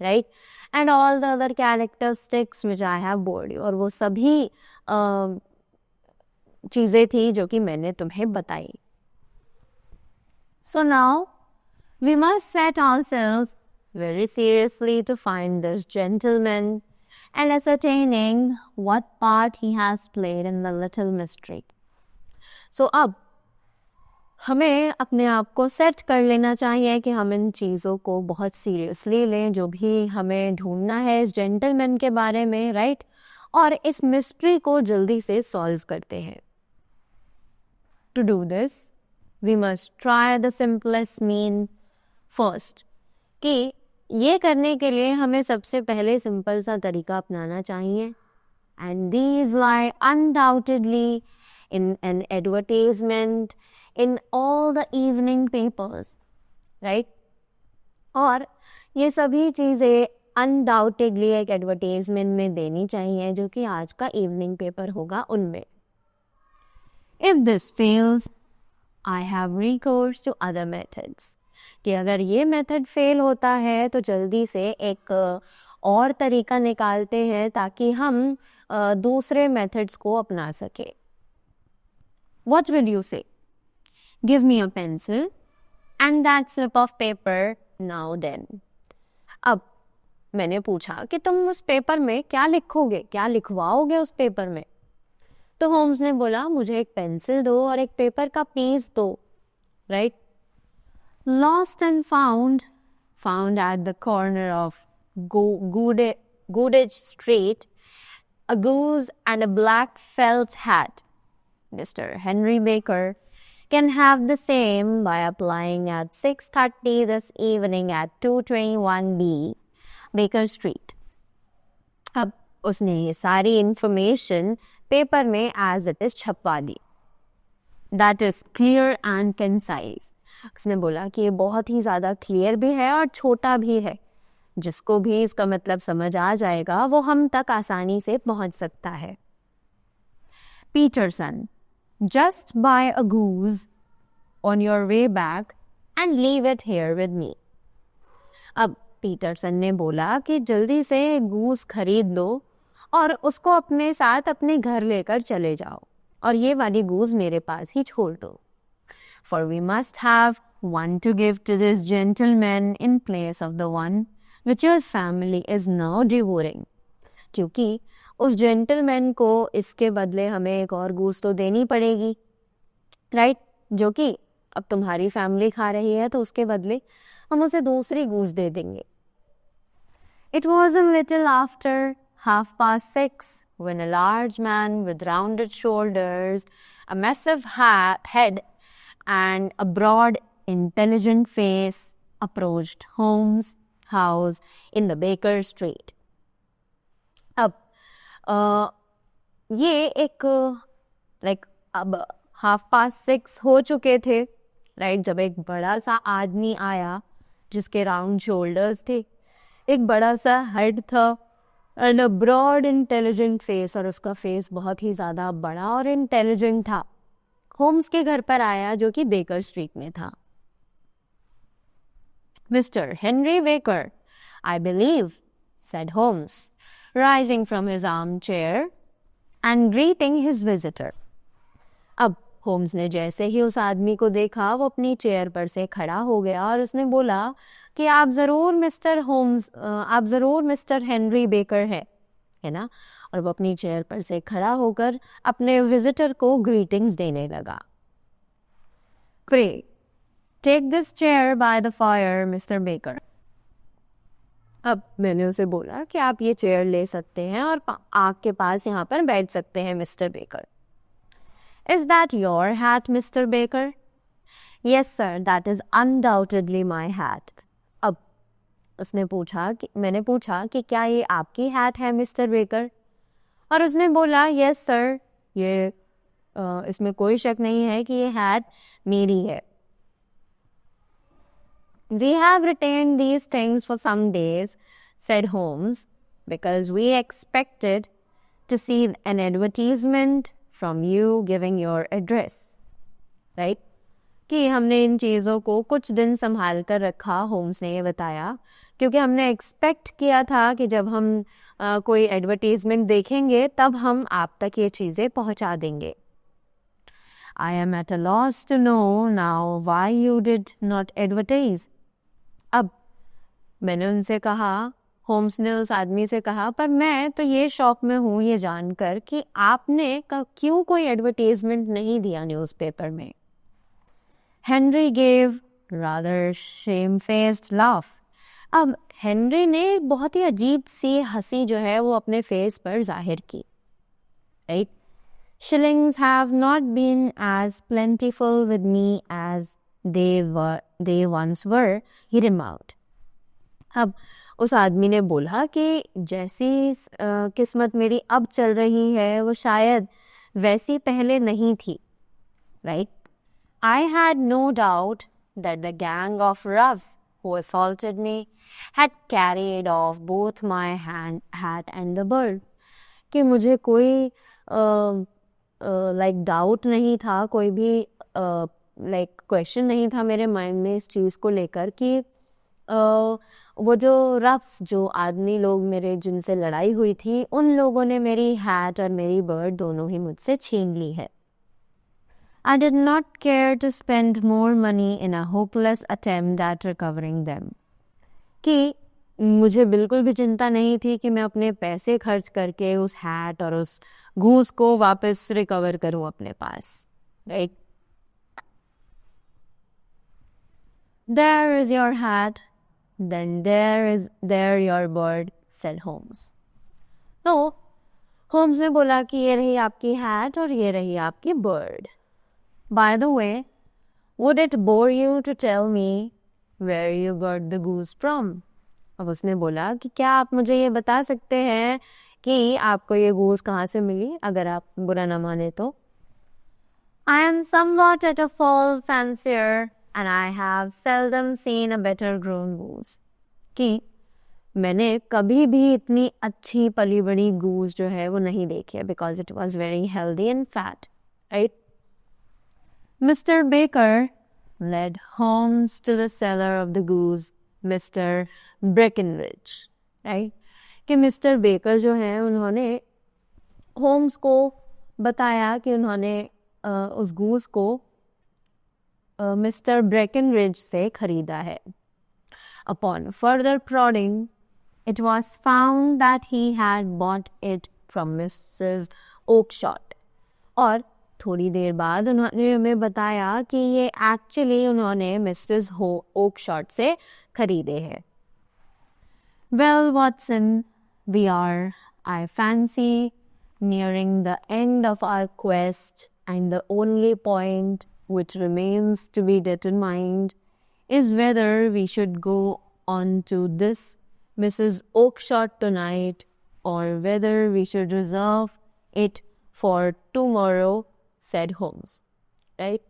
right, and all the other characteristics which I have board you, और वो सभी चीज़ें थी जो कि मैंने तुम्हें बताई. So now we must set ourselves very seriously to find this gentleman and ascertaining what part he has played in the little mystery. So अब हमें अपने आप को सेट कर लेना चाहिए कि हम इन चीज़ों को बहुत सीरियसली लें, जो भी हमें ढूंढना है इस जेंटलमैन के बारे में, राइट? और इस मिस्ट्री को जल्दी से सॉल्व करते हैं. To do this we must try the simplest mean first. कि ये करने के लिए हमें सबसे पहले सिंपल सा तरीका अपनाना चाहिए. And these lie undoubtedly in an advertisement in all the evening papers, right? और ये सभी चीज़ें अनडाउटेडली एक एडवर्टाइजमेंट में देनी चाहिए जो कि आज का इवनिंग पेपर होगा उनमें. If this fails, I have recourse to other methods. कि अगर ये मेथड फेल होता है तो जल्दी से एक और तरीका निकालते हैं ताकि हम दूसरे मेथड्स को अपना सके. What will you say? Give me a pencil and that slip of paper now then. अब मैंने पूछा कि तुम उस पेपर में क्या लिखोगे, क्या लिखवाओगे उस पेपर में? तो होम्स ने बोला मुझे एक पेंसिल दो और एक पेपर का पीस दो, right? Lost and found at the corner of Goodage Street, a goose and a black felt hat. Mr. Henry Baker can have the same by applying at 6:30 this evening at 221B Baker Street. अब उसने ये सारी information paper में as it is छपवा दी. That is clear and concise. उसने बोला कि ये बहुत ही ज़्यादा क्लियर भी है और छोटा भी है. जिसको भी इसका मतलब समझ आ जाएगा वो हम तक आसानी से पहुंच सकता है. Peterson, just buy a goose on your way back and leave it here with me. अब पीटरसन ने बोला कि जल्दी से गूस खरीद लो और उसको अपने साथ अपने घर लेकर चले जाओ और ये वाली गूस मेरे पास ही छोड़ दो. For we must have one to give to this gentleman in place of the one which your family is now devouring. क्योंकि उस जेंटलमैन को इसके बदले हमें एक और गूस तो देनी पड़ेगी, राइट? जो कि अब तुम्हारी फैमिली खा रही है तो उसके बदले हम उसे दूसरी गूस दे देंगे. It was a little after 6:30 when a large man with rounded shoulders, a massive head and a broad, intelligent face approached Holmes' house in the Baker Street. अब ये एक अब 6:30 हो चुके थे, राइट? जब एक बड़ा सा आदमी आया जिसके राउंड शोल्डर्स थे, एक बड़ा सा हेड था and a broad intelligent face, और उसका फेस बहुत ही ज़्यादा बड़ा और इंटेलिजेंट था. होम्स के घर पर आया जो कि बेकर स्ट्रीट में था. Mister Henry baker, I believe, said Holmes, rising from his armchair and greeting his visitor. अब होम्स ने जैसे ही उस आदमी को देखा वो अपनी चेयर पर से खड़ा हो गया और उसने बोला कि आप ज़रूर मिस्टर हेनरी बेकर है ना? और वो अपनी चेयर पर से खड़ा होकर अपने विजिटर को ग्रीटिंग्स देने लगा. Pray, take this chair by the fire, Mr. Baker. अब मैंने उसे बोला कि आप ये चेयर ले सकते हैं और आग के पास यहाँ पर बैठ सकते हैं mister baker. Is that your hat, Mr. Baker? Yes, sir, that is undoubtedly my hat. अब मैंने पूछा कि क्या ये आपकी हैट है मिस्टर बेकर? और उसने बोला यस सर, ये इसमें कोई शक नहीं है कि ये हैट मेरी है. We have retained these things for some days, said Holmes, because we expected to see an advertisement from you giving your address. Right? कि हमने इन चीज़ों को कुछ दिन संभाल कर रखा, होम्स ने ये बताया, क्योंकि हमने एक्सपेक्ट किया था कि जब हम कोई एडवर्टीज़मेंट देखेंगे तब हम आप तक ये चीज़ें पहुंचा देंगे. I am at a loss to know now why you did not advertise. अब मैंने उनसे कहा, होम्स ने उस आदमी से कहा, पर मैं तो ये शॉक में हूँ ये जानकर कि आपने क्यों कोई एडवर्टाइजमेंट नहीं दिया न्यूज़पेपर में. Henry gave rather shamefaced laugh. अब हेनरी ने बहुत ही अजीब सी हंसी जो है वो अपने फेस पर जाहिर की. Right? Shillings have not been as plentiful with me as they once were, he remarked. अब उस आदमी ने बोला कि जैसी किस्मत मेरी अब चल रही है वो शायद वैसी पहले नहीं थी. Right? I had no doubt that the gang of roughs who assaulted me had carried off both my hat and the bird. कि मुझे कोई लाइक डाउट नहीं था, कोई भी लाइक क्वेश्चन नहीं था मेरे माइंड में इस चीज़ को लेकर कि वो जो रफ्स जो आदमी लोग मेरे जिनसे लड़ाई हुई थी उन लोगों ने मेरी हैट और मेरी बर्ड दोनों ही मुझसे छीन ली है. I did not care to spend more money in a hopeless attempt at recovering them. कि मुझे बिल्कुल भी चिंता नहीं थी कि मैं अपने पैसे खर्च करके उस हैट और उस गूस को वापस रिकवर करूं अपने पास. Right? There is your hat, then there your bird, said Holmes. तो होम्स ने बोला कि ये रही आपकी हैट और ये रही आपकी bird. By the way, would it bore you to tell me where you got the goose from? अब उसने बोला कि क्या आप मुझे ये बता सकते हैं कि आपको ये गूस कहाँ से मिली, अगर आप बुरा ना माने तो. I am somewhat at a fall fancier and I have seldom seen a better grown goose. कि मैंने कभी भी इतनी अच्छी पली बड़ी गूस जो है वो नहीं देखी है, because it was very healthy and fat. Right? Mr. Baker led Holmes to the cellar of the goose, Mr. Breckenridge. Right? कि मिस्टर बेकर जो हैं उन्होंने होम्स को बताया कि उन्होंने उस गूस को मिस्टर ब्रेकनरिज से खरीदा है. Upon further prodding, it was found that he had bought it from Mrs. Oakshott. और थोड़ी देर बाद उन्होंने हमें बताया कि ये एक्चुअली उन्होंने मिसेस ओकशॉट से खरीदे हैं. Well, Watson, we are, I fancy, nearing the end of our quest, and the only point which remains to be determined is whether we should go on to this Mrs. Oakshott tonight or whether we should reserve it for tomorrow, said Holmes. Right?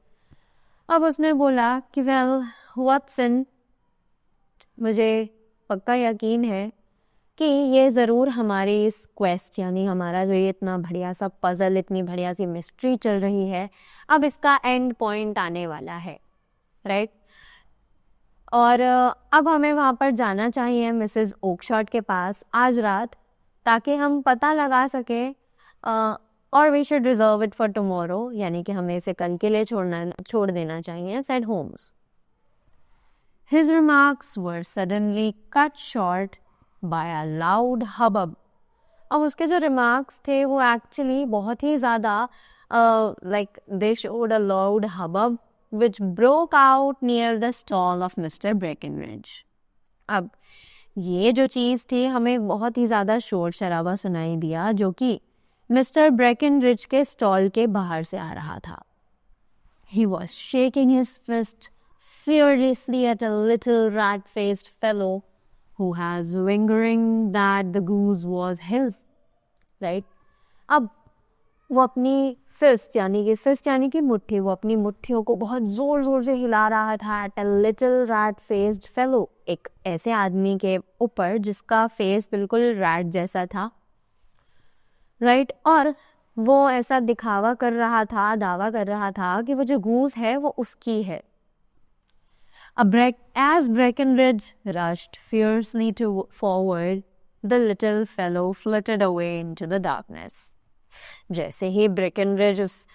अब उसने बोला कि well, Watson, मुझे पक्का यकीन है कि ये ज़रूर हमारी इस क्वेस्ट यानी हमारा जो ये इतना बढ़िया सा पज़ल, इतनी बढ़िया सी मिस्ट्री चल रही है, अब इसका एंड पॉइंट आने वाला है. राइट? और अब हमें वहाँ पर जाना चाहिए मिसेस ओकशॉट के पास आज रात, ताकि हम पता लगा सकें, और we should reserve it for tomorrow, यानी कि हमें इसे कल के लिए छोड़ देना चाहिए, said Holmes. His remarks were suddenly cut short by a loud hubbub. अब उसके जो remarks थे वो actually बहुत ही ज़्यादा like they showed a loud hubbub which broke out near the stall of Mr. Breckenridge. अब ये जो चीज़ थी हमें बहुत ही ज़्यादा शोर शराबा सुनाई दिया जो कि मिस्टर ब्रेकनरिज के स्टॉल के बाहर से आ रहा था. He was shaking his fist furiously at a little rat-faced fellow who has whingering that the goose was his. Right? अब वो अपनी फिस्ट यानी कि मुट्ठी, वो अपनी मुट्ठियों को बहुत जोर जोर से हिला रहा था at a little rat-faced fellow, एक ऐसे आदमी के ऊपर जिसका फेस बिल्कुल रैट जैसा था. राइट? और वो ऐसा दावा कर रहा था कि वो जो गूस है वो उसकी है. As Breckenridge rushed fiercely forward, the little fellow fluttered away into the darkness. जैसे ही ब्रेकनरिज उस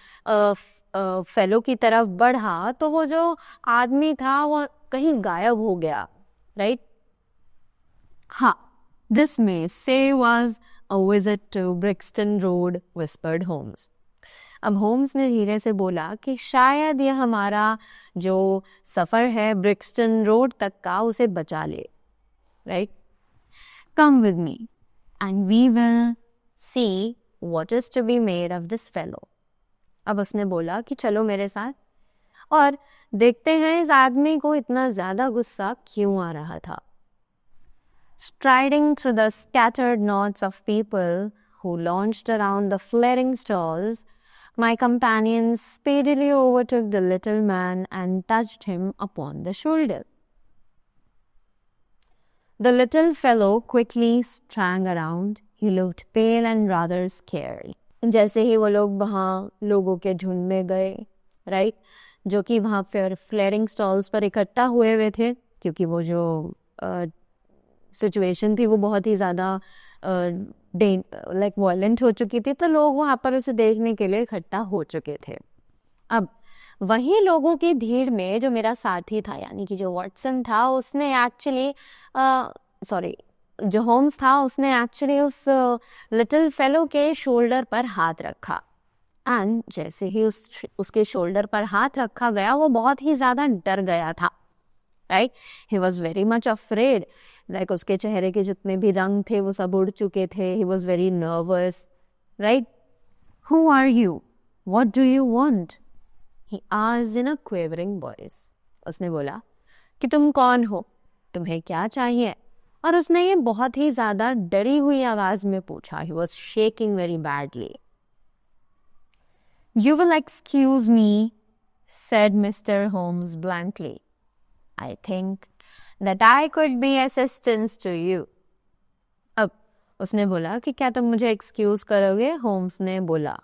फेलो की तरफ बढ़ा तो वो जो आदमी था वो कहीं गायब हो गया, राइट? हाँ, this may say was a visit to Brixton road, whispered Holmes. अब होम्स ने धीरे से बोला कि शायद ये हमारा जो सफ़र है ब्रिक्सटन रोड तक का उसे बचा ले, right? Come with me and we will see what is to be made of this fellow. अब उसने बोला कि चलो मेरे साथ और देखते हैं इस आदमी को इतना ज़्यादा गुस्सा क्यों आ रहा था। Striding through the scattered knots of people who launched around the flaring stalls, my companions speedily overtook the little man and touched him upon the shoulder. The little fellow quickly sprang around. He looked pale and rather scared. जैसे ही वो लोग वहाँ लोगों के झुंड में गए, right, जो कि वहाँ पर फ्लेयरिंग स्टॉल्स पर इकट्ठा हुए थे, क्योंकि वो जो सिचुएशन थी वो बहुत ही ज़्यादा लाइक वायलेंट हो चुकी थी, तो लोग वहाँ पर उसे देखने के लिए इकट्ठा हो चुके थे। अब वहीं लोगों की भीड़ में जो मेरा साथी था, यानी कि जो वॉटसन था, उसने एक्चुअली जो होम्स था उसने एक्चुअली उस लिटिल फेलो के शोल्डर पर हाथ रखा। एंड जैसे ही उसके शोल्डर पर हाथ रखा गया वो बहुत ही ज़्यादा डर गया था, right? He was very much afraid. Like उसके चेहरे के जितने भी रंग थे वो सब उड़ चुके थे। He was very nervous, right? Who are you? What do you want? He asked in a quavering voice. उसने बोला कि तुम कौन हो, तुम्हें क्या चाहिए? और उसने ये बहुत ही ज़्यादा डरी हुई आवाज़ में पूछा। He was shaking very badly. You will excuse me, said Mr. Holmes blankly. I think that I could be assistance to you. अब उसने बोला कि क्या तुम मुझे एक्सक्यूज करोगे? होम्स ने बोला।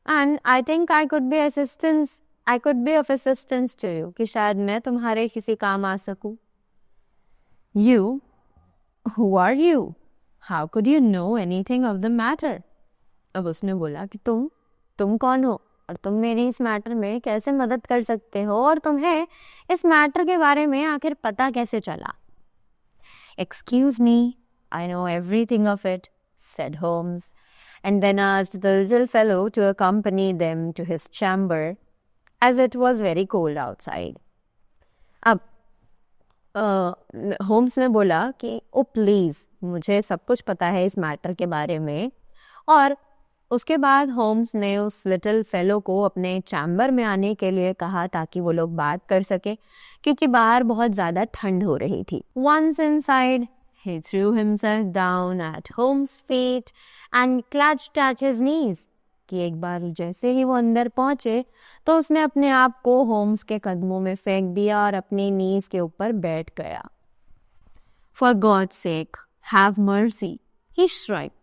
And I think I could be of assistance to you, कि शायद मैं तुम्हारे किसी काम आ सकूं। You? Who are you? How could you know anything of the matter? अब उसने बोला कि तुम कौन हो और तुम मेरी इस मैटर में कैसे मदद कर सकते हो, और तुम्हें इस मैटर के बारे में आखिर पता कैसे चला? Excuse me, I know everything of it, said Holmes, and then asked the little fellow to accompany them to his chamber, as it was very cold outside. अब होम्स ने बोला कि ओ प्लीज़, मुझे सब कुछ पता है इस मैटर के बारे में। और उसके बाद होम्स ने उस लिटिल फेलो को अपने चैम्बर में आने के लिए कहा ताकि वो लोग बात कर सके, क्योंकि बाहर बहुत ज़्यादा ठंड हो रही थी। Once inside, he threw himself down at Holmes' feet and clutched at his knees. कि एक बार जैसे ही वो अंदर पहुंचे तो उसने अपने आप को होम्स के कदमों में फेंक दिया और अपनी नीज के ऊपर बैठ गया। For God's sake, have mercy, he shrieked.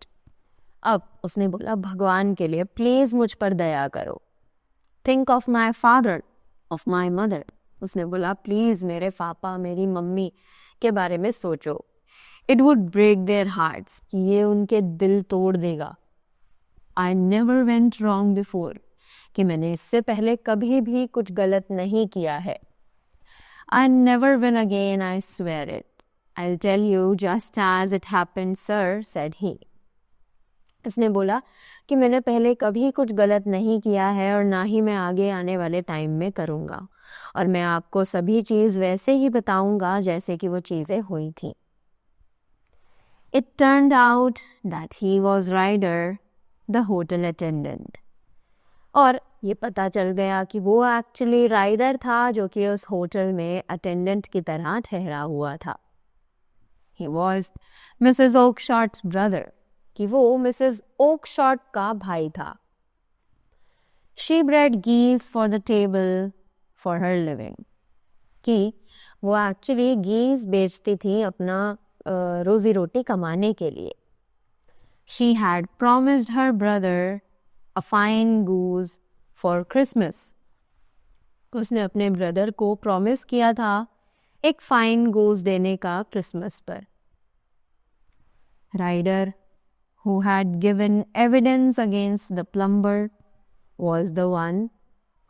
अब उसने बोला, भगवान के लिए प्लीज मुझ पर दया करो। Think of my father, of my mother. उसने बोला प्लीज मेरे पापा, मेरी मम्मी के बारे में सोचो। It would break their hearts, कि ये उनके दिल तोड़ देगा। I never went wrong before, कि मैंने इससे पहले कभी भी कुछ गलत नहीं किया है। I never will again, I swear it. I'll tell you just as it happened, sir, said he. इसने बोला कि मैंने पहले कभी कुछ गलत नहीं किया है और ना ही मैं आगे आने वाले टाइम में करूँगा, और मैं आपको सभी चीज़ वैसे ही बताऊँगा जैसे कि वो चीज़ें हुई थी। It turned out that he was Ryder, the hotel attendant. और ये पता चल गया कि वो एक्चुअली राइडर था जो कि उस होटल में अटेंडेंट की तरह ठहरा हुआ था। He was Mrs. Oakshot's brother, कि वो मिसेस ओकशॉट का भाई था। She bred geese for the table for her living, कि वो एक्चुअली गीज बेचती थी अपना रोजी रोटी कमाने के लिए। She had promised her brother a fine goose for Christmas. उसने अपने ब्रदर को प्रॉमिस किया था एक फाइन गोज देने का क्रिसमस पर। Ryder, who had given evidence against the plumber, was the one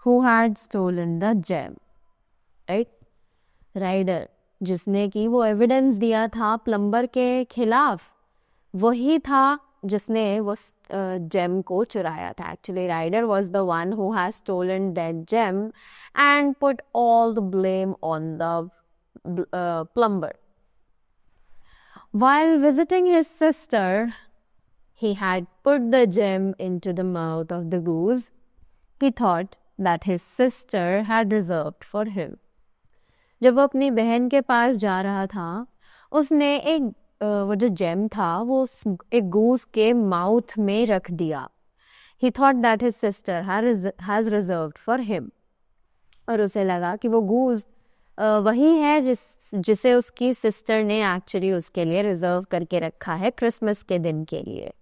who had stolen the gem, right? Ryder जिसने कि वो एविडेंस दिया था प्लम्बर के खिलाफ, वही था जिसने वो जेम को चुराया था. Actually Ryder was the one who has stolen that gem and put all the blame on the plumber. While visiting his sister, he had put the gem into the mouth of the goose he thought that his sister had reserved for him. जब वो अपनी बहन के पास जा रहा था, उसने एक वो जो जेम था वो एक गूस के माउथ में रख दिया. He thought that his sister has reserved for him. और उसे लगा कि वो गूस वही है जिसे उसकी सिस्टर ने एक्चुअली उसके लिए रिजर्व करके रखा है क्रिसमस के दिन के लिए.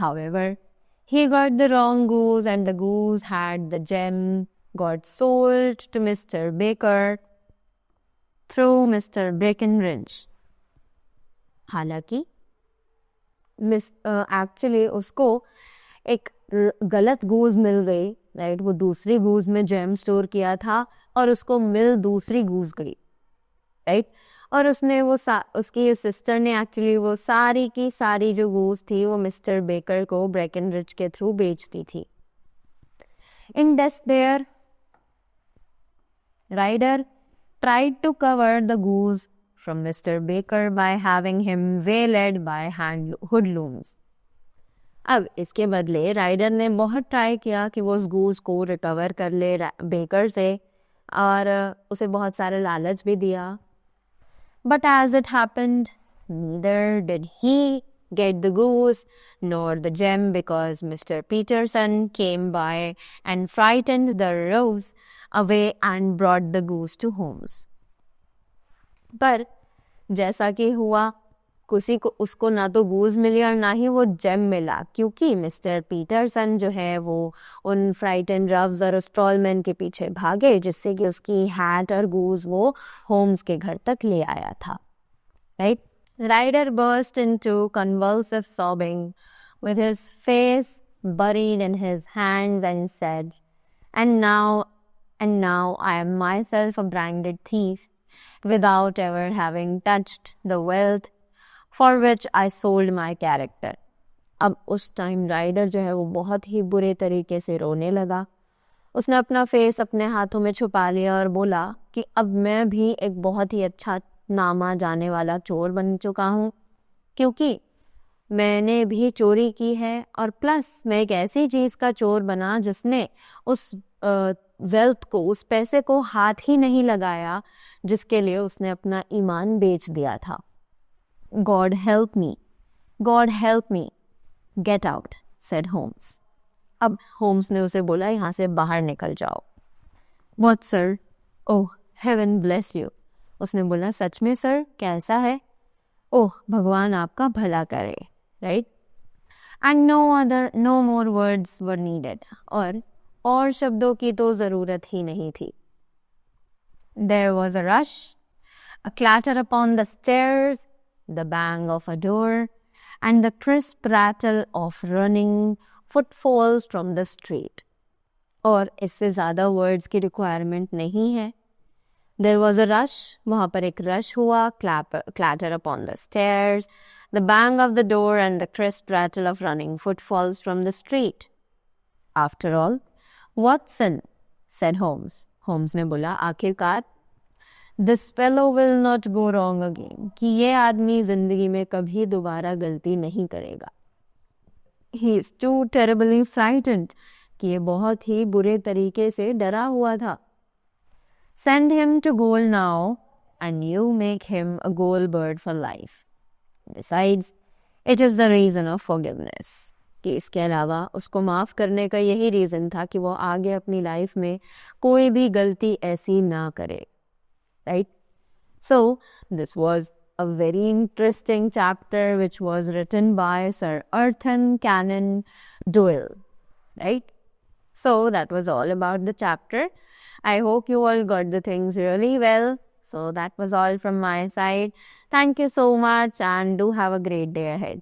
However, he got the wrong goose and the goose had the gem got sold to Mr. Baker through Mr. Breckenridge. हालांकि एक्चुअली उसको एक गलत गूज मिल गई, राइट? वो दूसरी गूज में जेम स्टोर किया था और उसको मिल दूसरी गूज गई, राइट? और उसने वो उसकी सिस्टर ने एक्चुअली वो सारी की सारी जो गूज थी वो मिस्टर बेकर को ब्रेकनरिज के थ्रू बेच दी थी. In despair, rider tried to cover the goose from Mr. Baker by having him waylaid by hoodlums. अब इसके बदले राइडर ने बहुत ट्राई किया कि वो उस गूस को रिकवर कर ले बेकर से और उसे बहुत सारे लालच भी दिया. But as it happened, neither did he get the goose nor the gem because Mr. Peterson came by and frightened the rogues away and brought the goose to Holmes. पर जैसा कि हुआ, उसको ना तो गूज मिली और ना ही वो जेम मिला, क्योंकि मिस्टर पीटरसन जो है वो उन फ्राइटन रव्स और स्टॉलमैन के पीछे भागे, जिससे कि उसकी हैट और गूज वो होम्स के घर तक ले आया था, right? Ryder burst into convulsive sobbing with his face buried in his hands and said, and now I am myself a branded thief without ever having touched the wealth for which I sold my character. अब उस time rider जो है वो बहुत ही बुरे तरीके से रोने लगा. उसने अपना फेस अपने हाथों में छुपा लिया और बोला कि अब मैं भी एक बहुत ही अच्छा नामा जाने वाला चोर बन चुका हूँ, क्योंकि मैंने भी चोरी की है और प्लस मैं एक ऐसी चीज़ का चोर बना जिसने उस वेल्थ को, उस पैसे को हाथ ही नहीं लगाया जिसके लिए उसने अपना ईमान बेच दिया था. God help me, get out, said Holmes. अब होम्स ने उसे बोला यहाँ से बाहर निकल जाओ. What sir? Oh, heaven bless you. उसने बोला सच में सर, कैसा है? ओह, भगवान आपका भला करे, right? And no more words were needed. और शब्दों की तो ज़रूरत ही नहीं थी. There was a rush, a clatter upon the stairs, the bang of a door and the crisp rattle of running footfalls from the street. और इससे ज़्यादा वर्ड्स की रिक्वायरमेंट नहीं है. There was a rush, वहाँ पर एक रश हुआ, clatter upon the stairs, the bang of the door and the crisp rattle of running footfalls from the street. After all, Watson, said Holmes. Holmes ने बोला, आखिरकार this fellow will not go wrong again, कि ये आदमी जिंदगी में कभी दोबारा गलती नहीं करेगा. He is too terribly frightened, कि ये बहुत ही बुरे तरीके से डरा हुआ था. Send him to gaol now, and you make him a gaol bird for life. Besides, it is the reason of forgiveness. कि इसके अलावा उसको माफ़ करने का यही रीज़न था कि वो आगे अपनी लाइफ में कोई भी गलती ऐसी ना करे, right? So, this was a very interesting chapter which was written by Sir Arthur Conan Doyle, right? So, that was all about the chapter. I hope you all got the things really well. So that was all from my side. Thank you so much and do have a great day ahead.